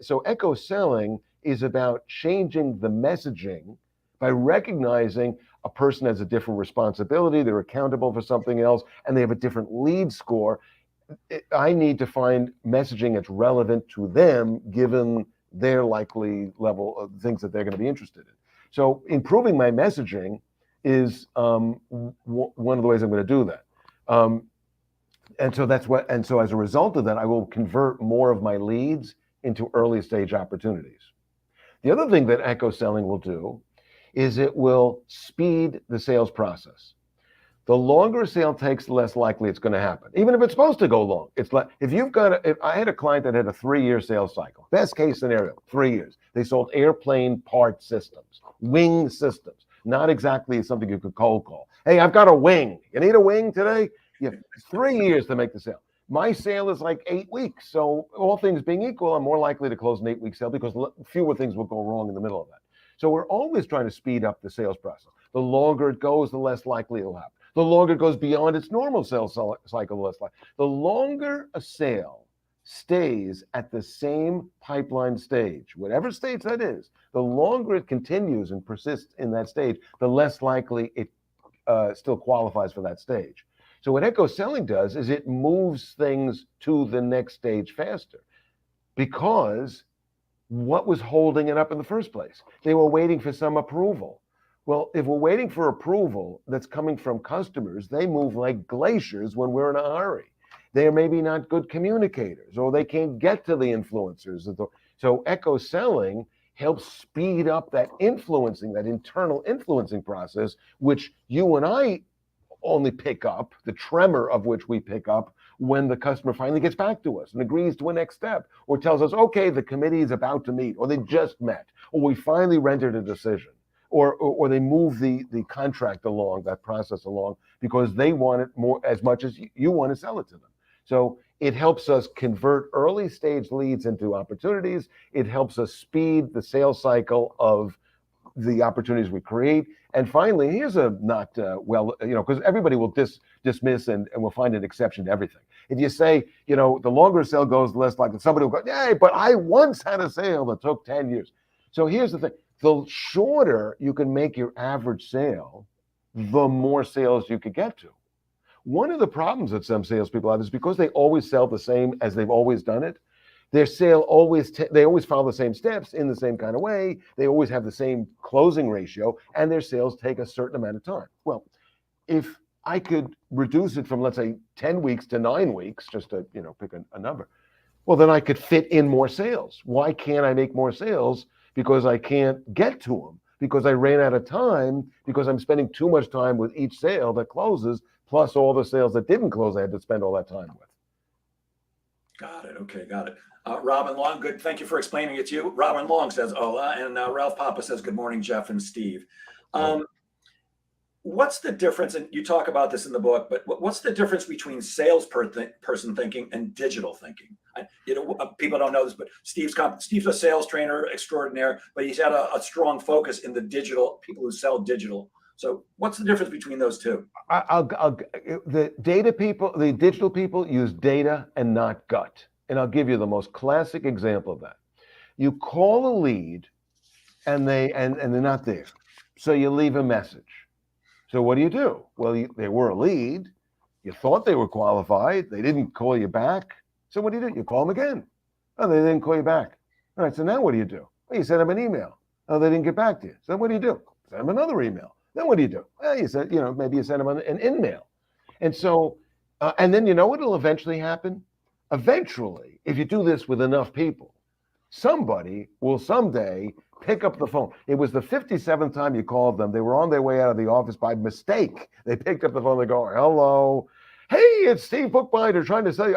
so echo selling is about changing the messaging by recognizing a person has a different responsibility, they're accountable for something else, and they have a different lead score. I need to find messaging that's relevant to them given their likely level of things that they're going to be interested in. So improving my messaging is one of the ways I'm going to do that. And so as a result of that, I will convert more of my leads into early stage opportunities. The other thing that echo selling will do is it will speed the sales process. The longer a sale takes, the less likely it's going to happen. Even if it's supposed to go long, it's like if I had a client that had a 3-year sales cycle. Best case scenario, 3 years. They sold airplane part systems, wing systems. Not exactly something you could cold call. Hey, I've got a wing. You need a wing today? You have 3 years to make the sale. My sale is like 8 weeks. So all things being equal, I'm more likely to close an 8-week sale because fewer things will go wrong in the middle of that. So we're always trying to speed up the sales process. The longer it goes, the less likely it'll happen. The longer it goes beyond its normal sales cycle, the less likely. The longer a sale stays at the same pipeline stage, whatever stage that is, the longer it continues and persists in that stage, the less likely it still qualifies for that stage. So what echo selling does is it moves things to the next stage faster because what was holding it up in the first place? They were waiting for some approval. Well, if we're waiting for approval that's coming from customers, they move like glaciers when we're in a hurry. They are maybe not good communicators, or they can't get to the influencers. So echo selling helps speed up that influencing, that internal influencing process, which you and I only pick up, the tremor of which we pick up when the customer finally gets back to us and agrees to a next step, or tells us, okay, the committee is about to meet, or they just met, or we finally rendered a decision, or they move the contract along, that process along, because they want it more as much as you want to sell it to them. So it helps us convert early stage leads into opportunities. It helps us speed the sales cycle of the opportunities we create. And finally, here's a not because everybody will dismiss and will find an exception to everything. If you say, the longer a sale goes, the less likely somebody will go, hey, but I once had a sale that took 10 years. So here's the thing. The shorter you can make your average sale, the more sales you could get to. One of the problems that some salespeople have is because they always sell the same as they've always done it. Their sale they always follow the same steps in the same kind of way. They always have the same closing ratio, and their sales take a certain amount of time. Well, if I could reduce it from, let's say, 10 weeks to 9 weeks, just to pick a number, well, then I could fit in more sales. Why can't I make more sales? Because I can't get to them, because I ran out of time, because I'm spending too much time with each sale that closes, plus all the sales that didn't close I had to spend all that time with. Got it. Okay, got it. Robin Long, good. Thank you for explaining it to you. Robin Long says hola, and Ralph Papa says good morning, Jeff and Steve. What's the difference? And you talk about this in the book, but what's the difference between salesperson thinking and digital thinking? People don't know this, but Steve's a sales trainer extraordinaire, but he's had a strong focus in the digital people who sell digital. So what's the difference between those two? The digital people use data and not gut. And I'll give you the most classic example of that. You call a lead and they're not there. So you leave a message. So what do? Well, they were a lead. You thought they were qualified. They didn't call you back. So what do? You call them again. Oh, they didn't call you back. All right, so now what do? Well, you send them an email. Oh, they didn't get back to you. So what do? Send them another email. Then what do? Well, you said, maybe you send them an in-mail. And so, and then what will eventually happen? Eventually, if you do this with enough people, somebody will someday pick up the phone. It was the 57th time you called them. They were on their way out of the office by mistake. They picked up the phone. They go, hello. Hey, it's Steve Bookbinder trying to sell you.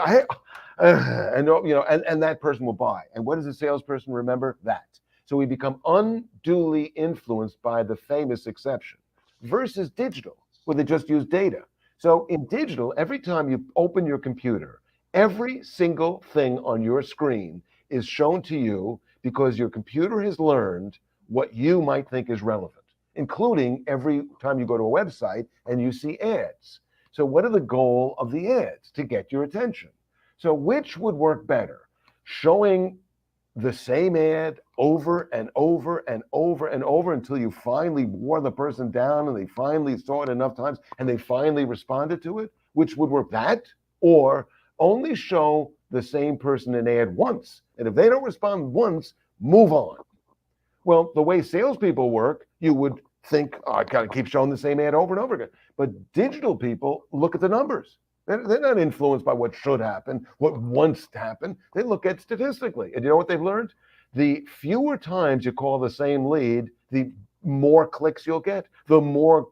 And that person will buy. And what does the salesperson remember? That. So we become unduly influenced by the famous exception versus digital, where they just use data. So in digital, every time you open your computer, every single thing on your screen is shown to you because your computer has learned what you might think is relevant, including every time you go to a website and you see ads. So what are the goal of the ads? To get your attention. So which would work better? Showing the same ad over and over and over and over until you finally wore the person down and they finally saw it enough times and they finally responded to it, which would work, that, or only show the same person an ad once, and if they don't respond once, move on. Well, the way salespeople work, you would think, oh, I gotta keep showing the same ad over and over again. But digital people look at the numbers. They're not influenced by what should happen, what wants to happen. They look at statistically. And you know what they've learned? The fewer times you call the same lead, the more clicks you'll get, the more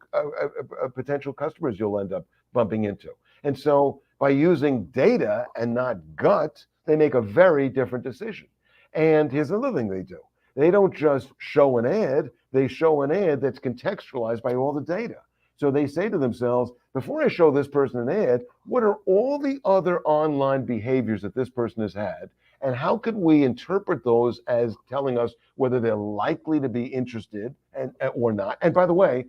potential customers you'll end up bumping into. And so by using data and not gut, they make a very different decision. And here's another thing they do. They don't just show an ad, they show an ad that's contextualized by all the data. So they say to themselves, before I show this person an ad, what are all the other online behaviors that this person has had? And how could we interpret those as telling us whether they're likely to be interested or not? And by the way,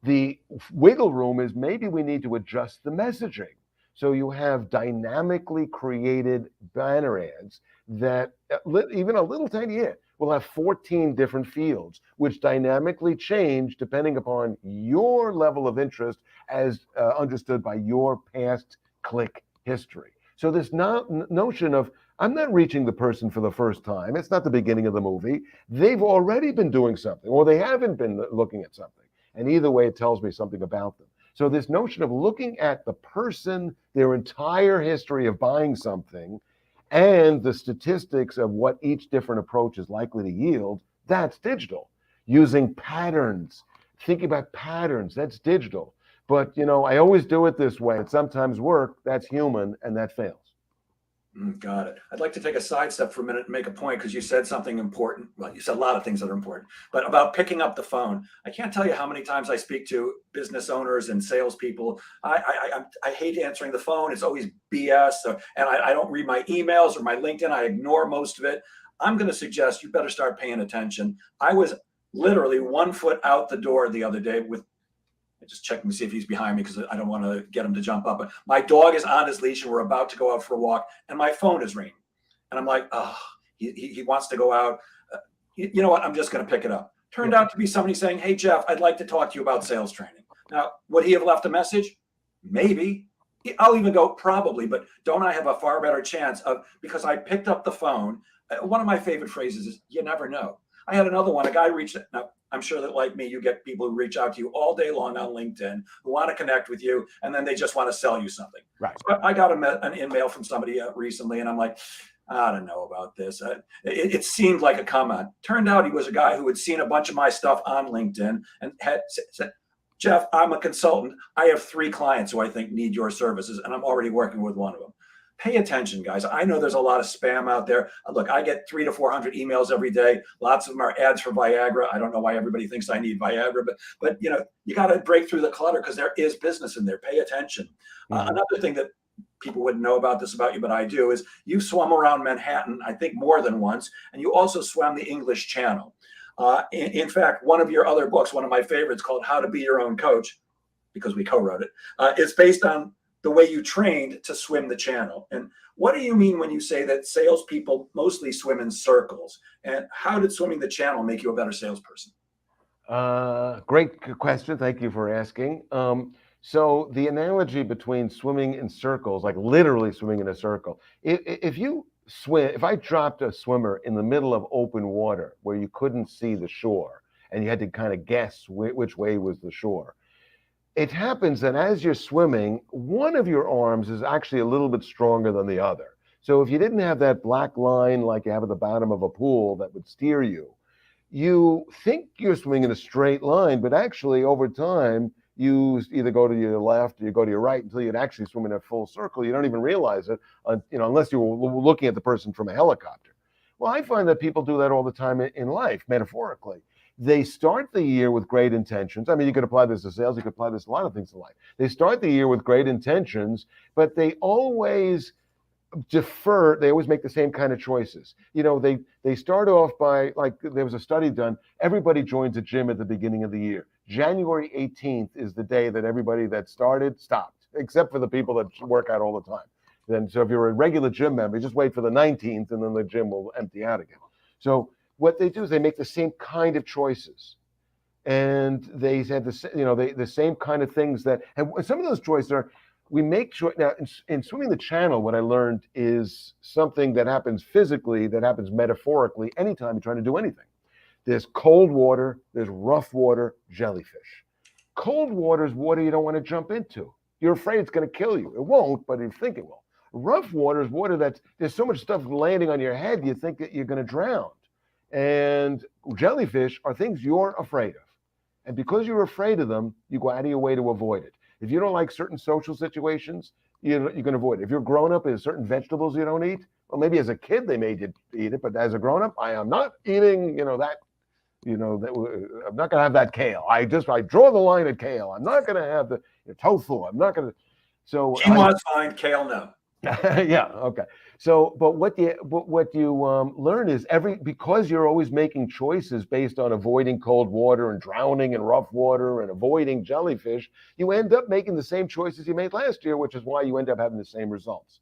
the wiggle room is maybe we need to adjust the messaging. So you have dynamically created banner ads that even a little tiny ad will have 14 different fields, which dynamically change depending upon your level of interest as understood by your past click history. So this notion of, I'm not reaching the person for the first time. It's not the beginning of the movie. They've already been doing something, or they haven't been looking at something. And either way, it tells me something about them. So this notion of looking at the person, their entire history of buying something, and the statistics of what each different approach is likely to yield, that's digital. Using patterns, thinking about patterns, that's digital. But, you know, I always do it this way. It sometimes works, that's human, and that fails. Got it. I'd like to take a sidestep for a minute and make a point because you said something important. Well, you said a lot of things that are important, but about picking up the phone. I can't tell you how many times I speak to business owners and salespeople. I hate answering the phone. It's always BS, and I don't read my emails or my LinkedIn. I ignore most of it. I'm going to suggest you better start paying attention. I was literally 1 foot out the door the other day with just checking to see if he's behind me because I don't want to get him to jump up. But my dog is on his leash and we're about to go out for a walk and my phone is ringing. And I'm like, oh, he wants to go out. You know what? I'm just going to pick it up. Turned out to be somebody saying, hey, Jeff, I'd like to talk to you about sales training. Now, would he have left a message? Maybe. I'll even go probably, but don't I have a far better chance of, because I picked up the phone. One of my favorite phrases is, you never know. I had another one. A guy reached out. Now, I'm sure that like me, you get people who reach out to you all day long on LinkedIn who want to connect with you, and then they just want to sell you something. Right. So I got an email from somebody recently, and I'm like, I don't know about this. It seemed like a comment. Turned out he was a guy who had seen a bunch of my stuff on LinkedIn and had said, Jeff, I'm a consultant. I have 3 clients who I think need your services, and I'm already working with one of them. Pay attention, guys. I know there's a lot of spam out there. Look, I get 300 to 400 emails every day. Lots of them are ads for Viagra. I don't know why everybody thinks I need Viagra, but you know, you got to break through the clutter because there is business in there. Pay attention. Another thing that people wouldn't know about this about you, but I do, is you swum around Manhattan, I think more than once, and you also swam the English Channel. In fact, one of your other books, one of my favorites called How to Be Your Own Coach, because we co-wrote it, is based on the way you trained to swim the channel. And what do you mean when you say that salespeople mostly swim in circles? And how did swimming the channel make you a better salesperson? Great question. Thank you for asking. So the analogy between swimming in circles, like literally swimming in a circle, if you swim, if I dropped a swimmer in the middle of open water where you couldn't see the shore and you had to kind of guess which way was the shore, it happens that as you're swimming, one of your arms is actually a little bit stronger than the other. So if you didn't have that black line like you have at the bottom of a pool that would steer you, you think you're swimming in a straight line, but actually over time, you either go to your left or you go to your right until you'd actually swim in a full circle. You don't even realize it, unless you were looking at the person from a helicopter. Well, I find that people do that all the time in life, metaphorically. They start the year with great intentions. I mean, you could apply this to sales. You could apply this to a lot of things in life. They start the year with great intentions, but they always defer. They always make the same kind of choices. They start off by, like, there was a study done. Everybody joins a gym at the beginning of the year. January 18th is the day that everybody that started stopped, except for the people that work out all the time. Then, so if you're a regular gym member, just wait for the 19th, and then the gym will empty out again. So what they do is they make the same kind of choices, and they have the same kind of things that. And some of those choices are, we make sure now in swimming the channel. What I learned is something that happens physically, that happens metaphorically anytime you're trying to do anything. There's cold water, there's rough water, jellyfish. Cold water is water you don't want to jump into. You're afraid it's going to kill you. It won't, but you think it will. Rough water is water there's so much stuff landing on your head, you think that you're going to drown. And jellyfish are things you're afraid of. And because you're afraid of them, you go out of your way to avoid it. If you don't like certain social situations, you can avoid it. If you're grown up, there's certain vegetables you don't eat. Well, maybe as a kid they made you eat it, but as a grown up, I am not eating, that. I'm not going to have that kale. I draw the line at kale. I'm not going to have the tofu. I'm not going to. So quinoa's fine, kale no. Yeah. Okay. So, but what you learn is because you're always making choices based on avoiding cold water and drowning in rough water and avoiding jellyfish, you end up making the same choices you made last year, which is why you end up having the same results.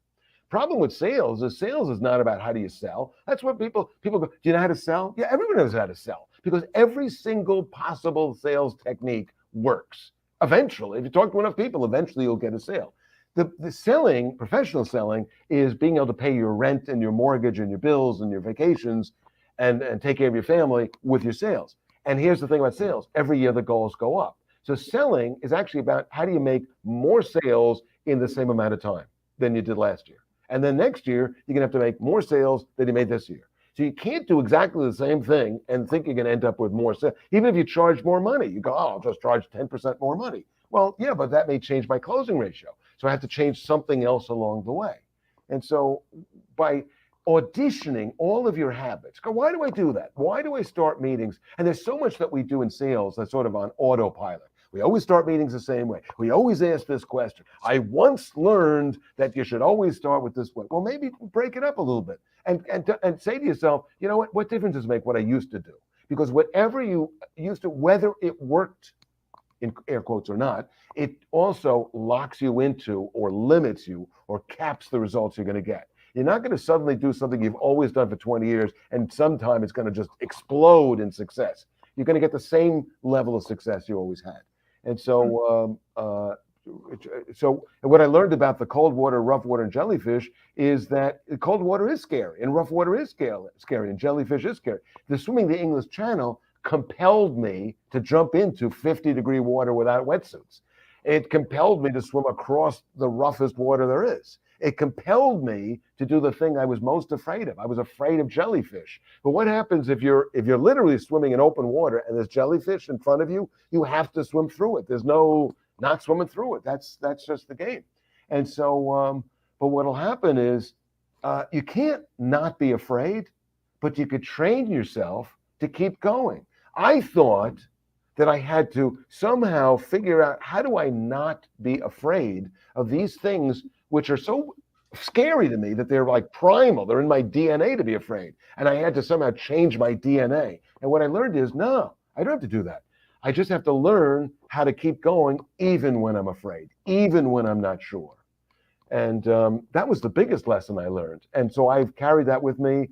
Problem with sales is not about how do you sell. That's what people go, do you know how to sell? Yeah, everyone knows how to sell, because every single possible sales technique works. Eventually, if you talk to enough people, eventually you'll get a sale. The selling, professional selling, is being able to pay your rent and your mortgage and your bills and your vacations and take care of your family with your sales. And here's the thing about sales. Every year the goals go up. So selling is actually about how do you make more sales in the same amount of time than you did last year. And then next year, you're going to have to make more sales than you made this year. So you can't do exactly the same thing and think you're going to end up with more sales. Even if you charge more money, you go, oh, I'll just charge 10% more money. Well, yeah, but that may change my closing ratio. So I have to change something else along the way. And so by auditioning all of your habits, go, why do I do that? Why do I start meetings? And there's so much that we do in sales that's sort of on autopilot. We always start meetings the same way. We always ask this question. I once learned that you should always start with this way. Well, maybe break it up a little bit and say to yourself, you know what difference does it make what I used to do? Because whatever you used to, whether it worked in air quotes or not, it also locks you into or limits you or caps the results you're going to get. You're not going to suddenly do something you've always done for 20 years and sometime it's going to just explode in success. You're going to get the same level of success you always had. And so, so what I learned about the cold water, rough water, and jellyfish is that cold water is scary, and rough water is scary, and jellyfish is scary. The swimming the English Channel compelled me to jump into 50-degree water without wetsuits. It compelled me to swim across the roughest water there is. It compelled me to do the thing I was most afraid of. I was afraid of jellyfish. But what happens if you're literally swimming in open water and there's jellyfish in front of you? You have to swim through it. There's no not swimming through it. That's just the game. And so, but what'll happen is you can't not be afraid, but you could train yourself to keep going. I thought that I had to somehow figure out, how do I not be afraid of these things which are so scary to me that they're like primal. They're in my DNA to be afraid. And I had to somehow change my DNA. And what I learned is, no, I don't have to do that. I just have to learn how to keep going even when I'm afraid, even when I'm not sure. And that was the biggest lesson I learned. And so I've carried that with me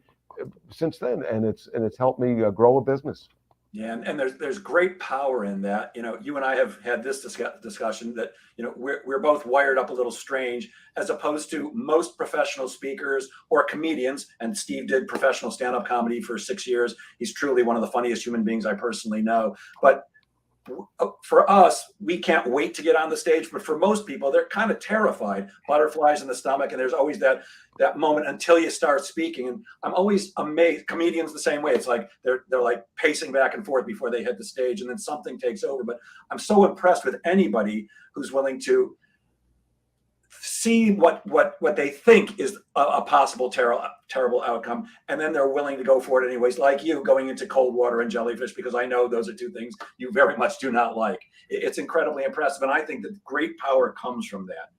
since then, and it's helped me grow a business. Yeah, and there's great power in that. You and I have had this discussion that we're both wired up a little strange, as opposed to most professional speakers or comedians. And Steve did professional stand-up comedy for 6 years. He's truly one of the funniest human beings I personally know. But for us, we can't wait to get on the stage. But for most people, they're kind of terrified, butterflies in the stomach, and there's always that moment until you start speaking. And I'm always amazed. Comedians the same way. It's like they're like pacing back and forth before they hit the stage, and then something takes over. But I'm so impressed with anybody who's willing to see what they think is a possible terrible outcome, and then they're willing to go for it anyways, like you going into cold water and jellyfish, because I know those are two things you very much do not like. It's incredibly impressive, and I think that great power comes from that.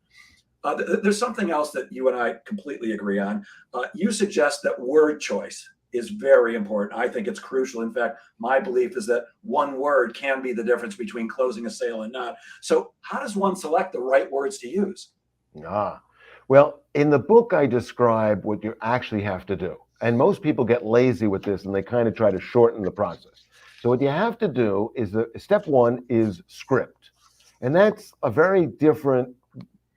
There's something else that you and I completely agree on. You suggest that word choice is very important. I think it's crucial. In fact, my belief is that one word can be the difference between closing a sale and not. So, how does one select the right words to use? Ah, well, in the book, I describe what you actually have to do. And most people get lazy with this and they kind of try to shorten the process. So, what you have to do is step one is script. And that's a very different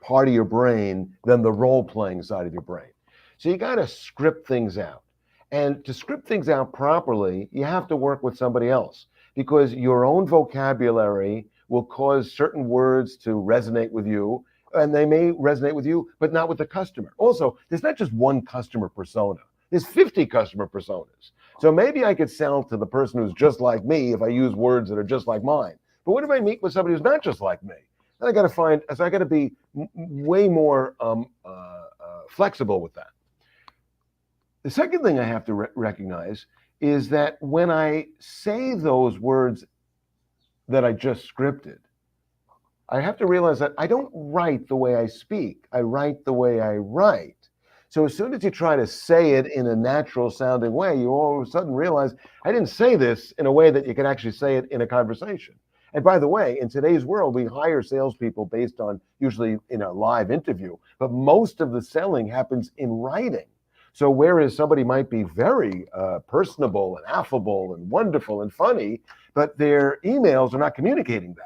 part of your brain than the role playing side of your brain. So, you got to script things out. And to script things out properly, you have to work with somebody else because your own vocabulary will cause certain words to resonate with you and they may resonate with you, but not with the customer. Also, there's not just one customer persona. There's 50 customer personas. So maybe I could sell to the person who's just like me if I use words that are just like mine. But what if I meet with somebody who's not just like me? Then I got to find, so I got to be way more flexible with that. The second thing I have to recognize is that when I say those words that I just scripted, I have to realize that I don't write the way I speak. I write the way I write. So as soon as you try to say it in a natural sounding way, you all of a sudden realize I didn't say this in a way that you can actually say it in a conversation. And by the way, in today's world, we hire salespeople based on usually in a live interview, but most of the selling happens in writing. So whereas somebody might be very personable and affable and wonderful and funny, but their emails are not communicating that.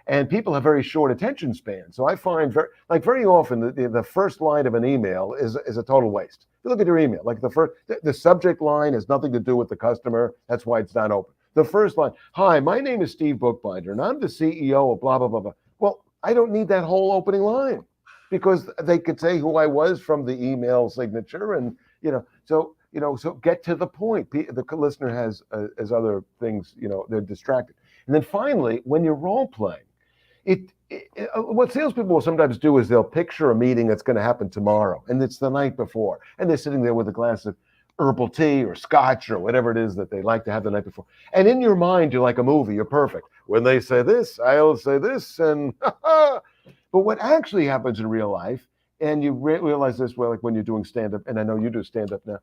And people have very short attention spans. So I find very often the first line of an email is a total waste. You look at your email, like the subject line has nothing to do with the customer. That's why it's not open. The first line, hi, my name is Steve Bookbinder and I'm the CEO of blah, blah, blah, blah. Well, I don't need that whole opening line because they could say who I was from the email signature and, so get to the point. The listener has other things, they're distracted. And then finally, when you're role playing, what salespeople will sometimes do is they'll picture a meeting that's going to happen tomorrow, and it's the night before, and they're sitting there with a glass of herbal tea or scotch or whatever it is that they like to have the night before. And in your mind, you're like a movie. You're perfect. When they say this, I'll say this, and but what actually happens in real life, and you realize this, well, like when you're doing stand-up, and I know you do stand-up now,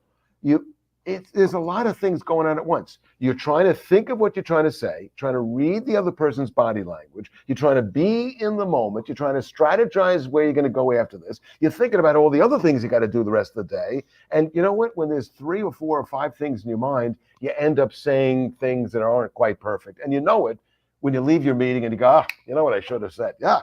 there's a lot of things going on at once. You're trying to think of what you're trying to say, trying to read the other person's body language. You're trying to be in the moment. You're trying to strategize where you're going to go after this. You're thinking about all the other things you got to do the rest of the day. And you know what? When there's 3 or 4 or 5 things in your mind, you end up saying things that aren't quite perfect. And you know it when you leave your meeting and you go, you know what I should have said? Yeah,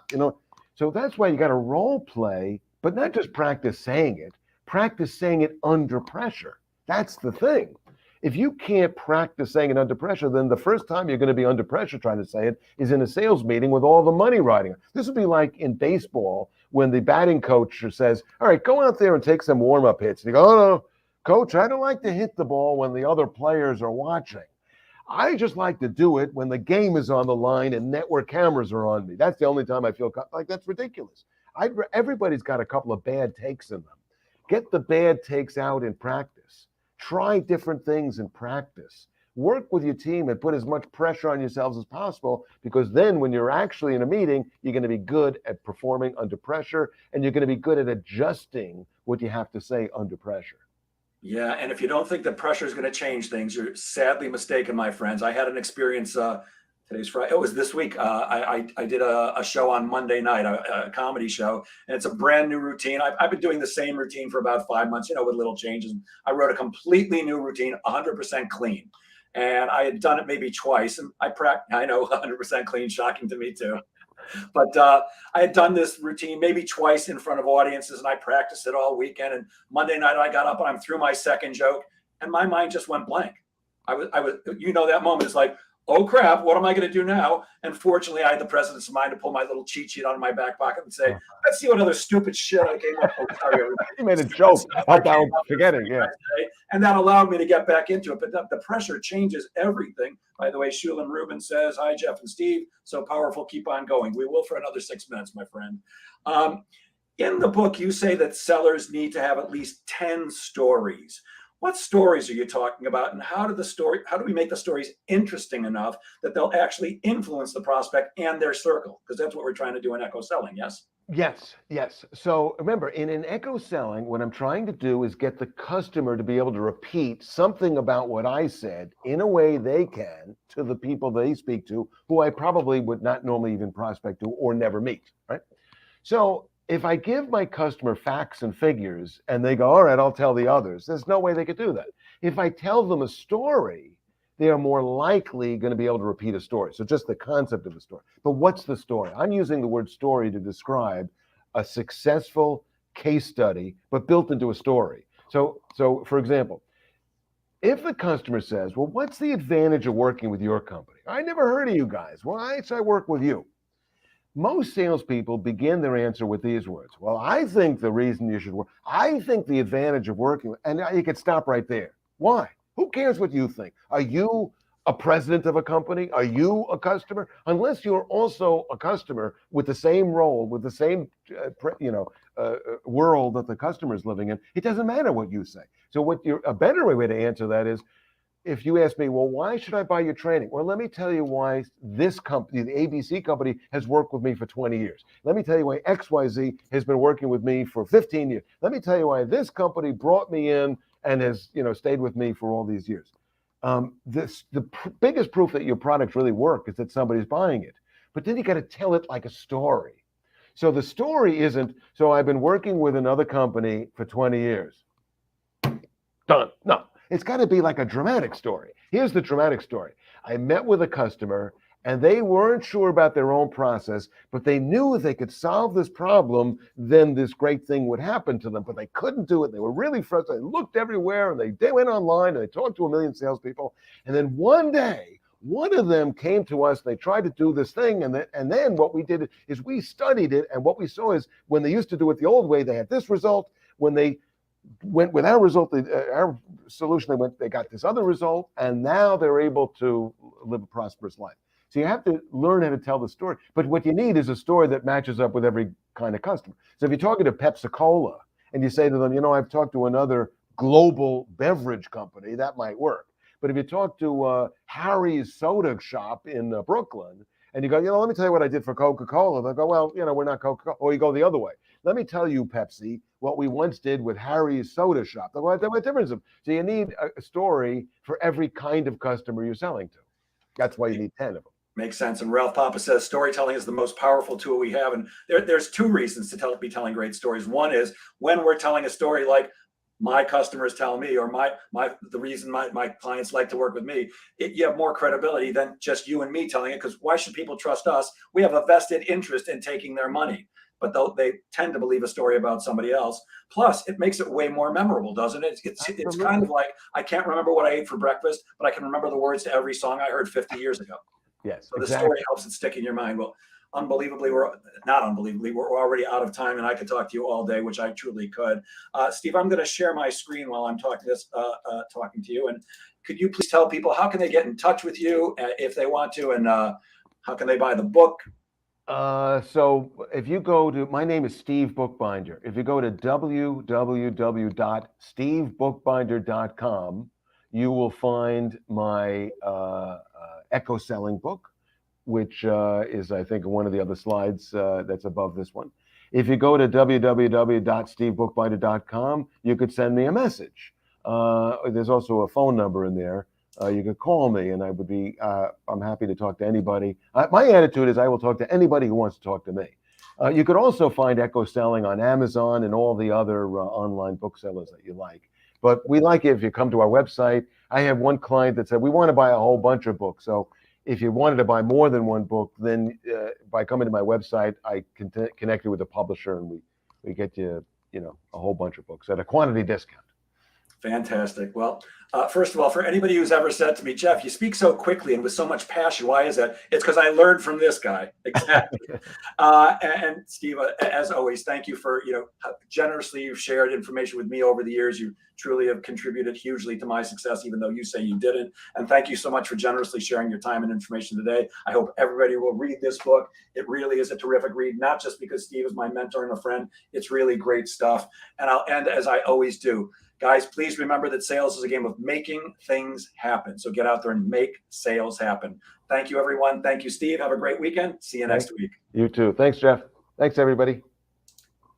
So that's why you got to role play, but not just practice saying it under pressure. That's the thing. If you can't practice saying it under pressure, then the first time you're going to be under pressure trying to say it is in a sales meeting with all the money riding. This would be like in baseball when the batting coach says, all right, go out there and take some warm-up hits. And you go, oh, no, coach, I don't like to hit the ball when the other players are watching. I just like to do it when the game is on the line and network cameras are on me. That's the only time I feel like that's ridiculous. Everybody's got a couple of bad takes in them. Get the bad takes out in practice. Try different things in practice. Work with your team and put as much pressure on yourselves as possible, because then when you're actually in a meeting, you're going to be good at performing under pressure and you're going to be good at adjusting what you have to say under pressure. Yeah, and if you don't think that pressure is going to change things, you're sadly mistaken, my friends. I had an experience. Today's Friday. It was this week. I did a show on Monday night, a comedy show, and it's a brand new routine. I've been doing the same routine for about 5 months, with little changes. I wrote a completely new routine, 100% clean, and I had done it maybe twice. And I know 100% clean, shocking to me too. But I had done this routine maybe twice in front of audiences, and I practiced it all weekend. And Monday night, I got up and I'm through my second joke, and my mind just went blank. I was, that moment is like, oh crap, what am I going to do now? And fortunately, I had the presence of mind to pull my little cheat sheet out of my back pocket and say, let's see what other stupid shit I came up with. Sorry, you made a joke about forgetting, yeah. And that allowed me to get back into it. But the pressure changes everything. By the way, Shulin Rubin says, hi, Jeff and Steve. So powerful, keep on going. We will for another 6 minutes, my friend. In the book, you say that sellers need to have at least 10 stories. What stories are you talking about, and how do we make the stories interesting enough that they'll actually influence the prospect and their circle? Because that's what we're trying to do in echo selling, yes? Yes, yes. So remember, in an echo selling, what I'm trying to do is get the customer to be able to repeat something about what I said in a way they can to the people they speak to, who I probably would not normally even prospect to or never meet, right? So if I give my customer facts and figures and they go, all right, I'll tell the others, there's no way they could do that. If I tell them a story, they are more likely going to be able to repeat a story. So just the concept of the story. But what's the story? I'm using the word story to describe a successful case study, but built into a story. So for example, if the customer says, well, what's the advantage of working with your company? I never heard of you guys. Why should I work with you? Most salespeople begin their answer with these words. Well, I think the reason you should work, I think the advantage of working, and you could stop right there. Why? Who cares what you think? Are you a president of a company? Are you a customer? Unless you're also a customer with the same role, with the same, world that the customer is living in, it doesn't matter what you say. So, a better way to answer that is, if you ask me, well, why should I buy your training? Well, let me tell you why this company, the ABC company, has worked with me for 20 years. Let me tell you why XYZ has been working with me for 15 years. Let me tell you why this company brought me in and has, stayed with me for all these years. Biggest proof that your products really work is that somebody's buying it. But then you got to tell it like a story. So the story isn't, so I've been working with another company for 20 years. Done. No. It's got to be like a dramatic story. Here's the dramatic story. I met with a customer and they weren't sure about their own process, but they knew if they could solve this problem, then this great thing would happen to them, but they couldn't do it. They were really frustrated. They looked everywhere and they went online and they talked to a million salespeople. And then one day, one of them came to us, they tried to do this thing, and then what we did is we studied it, and what we saw is when they used to do it the old way, they had this result. When they went with our result, our solution, they got this other result, and now they're able to live a prosperous life. So you have to learn how to tell the story. But what you need is a story that matches up with every kind of customer. So if you're talking to Pepsi-Cola and you say to them, I've talked to another global beverage company, that might work. But if you talk to Harry's Soda Shop in Brooklyn, and you go, let me tell you what I did for Coca-Cola. They go, well, we're not Coca-Cola. Or you go the other way. Let me tell you, Pepsi, what we once did with Harry's Soda Shop. What difference? So you need a story for every kind of customer you're selling to. That's why you need 10 of them. Makes sense. And Ralph Papa says storytelling is the most powerful tool we have. And there's two reasons to be telling great stories. One is when we're telling a story like my customers tell me, or the reason my clients like to work with me, you have more credibility than just you and me telling it. Because why should people trust us? We have a vested interest in taking their money, but they tend to believe a story about somebody else. Plus, it makes it way more memorable, doesn't it? It's kind of like, I can't remember what I ate for breakfast, but I can remember the words to every song I heard 50 years ago. Yes, so exactly. The story helps it stick in your mind. Well, we're already out of time, and I could talk to you all day, which I truly could. Steve, I'm going to share my screen while I'm talking to you. And could you please tell people how can they get in touch with you if they want to, and how can they buy the book? So if you go to, my name is Steve Bookbinder. If you go to www.stevebookbinder.com, you will find my echo selling book, which is, I think, one of the other slides that's above this one. If you go to www.stevebookbinder.com, you could send me a message. There's also a phone number in there. You could call me, and I would be, I'm happy to talk to anybody. My attitude is I will talk to anybody who wants to talk to me. You could also find Echo Selling on Amazon and all the other online booksellers that you like. But we like it if you come to our website. I have one client that said, we want to buy a whole bunch of books. So if you wanted to buy more than one book, then by coming to my website, I connected with a publisher, and we get you, a whole bunch of books at a quantity discount. Fantastic. Well, first of all, for anybody who's ever said to me, Jeff, you speak so quickly and with so much passion. Why is that? It's because I learned from this guy. Exactly. And Steve, as always, thank you for, generously you've shared information with me over the years. You truly have contributed hugely to my success, even though you say you didn't. And thank you so much for generously sharing your time and information today. I hope everybody will read this book. It really is a terrific read, not just because Steve is my mentor and a friend. It's really great stuff. And I'll end as I always do. Guys, please remember that sales is a game of making things happen. So get out there and make sales happen. Thank you, everyone. Thank you, Steve. Have a great weekend. See you next week. You too. Thanks, Jeff. Thanks, everybody.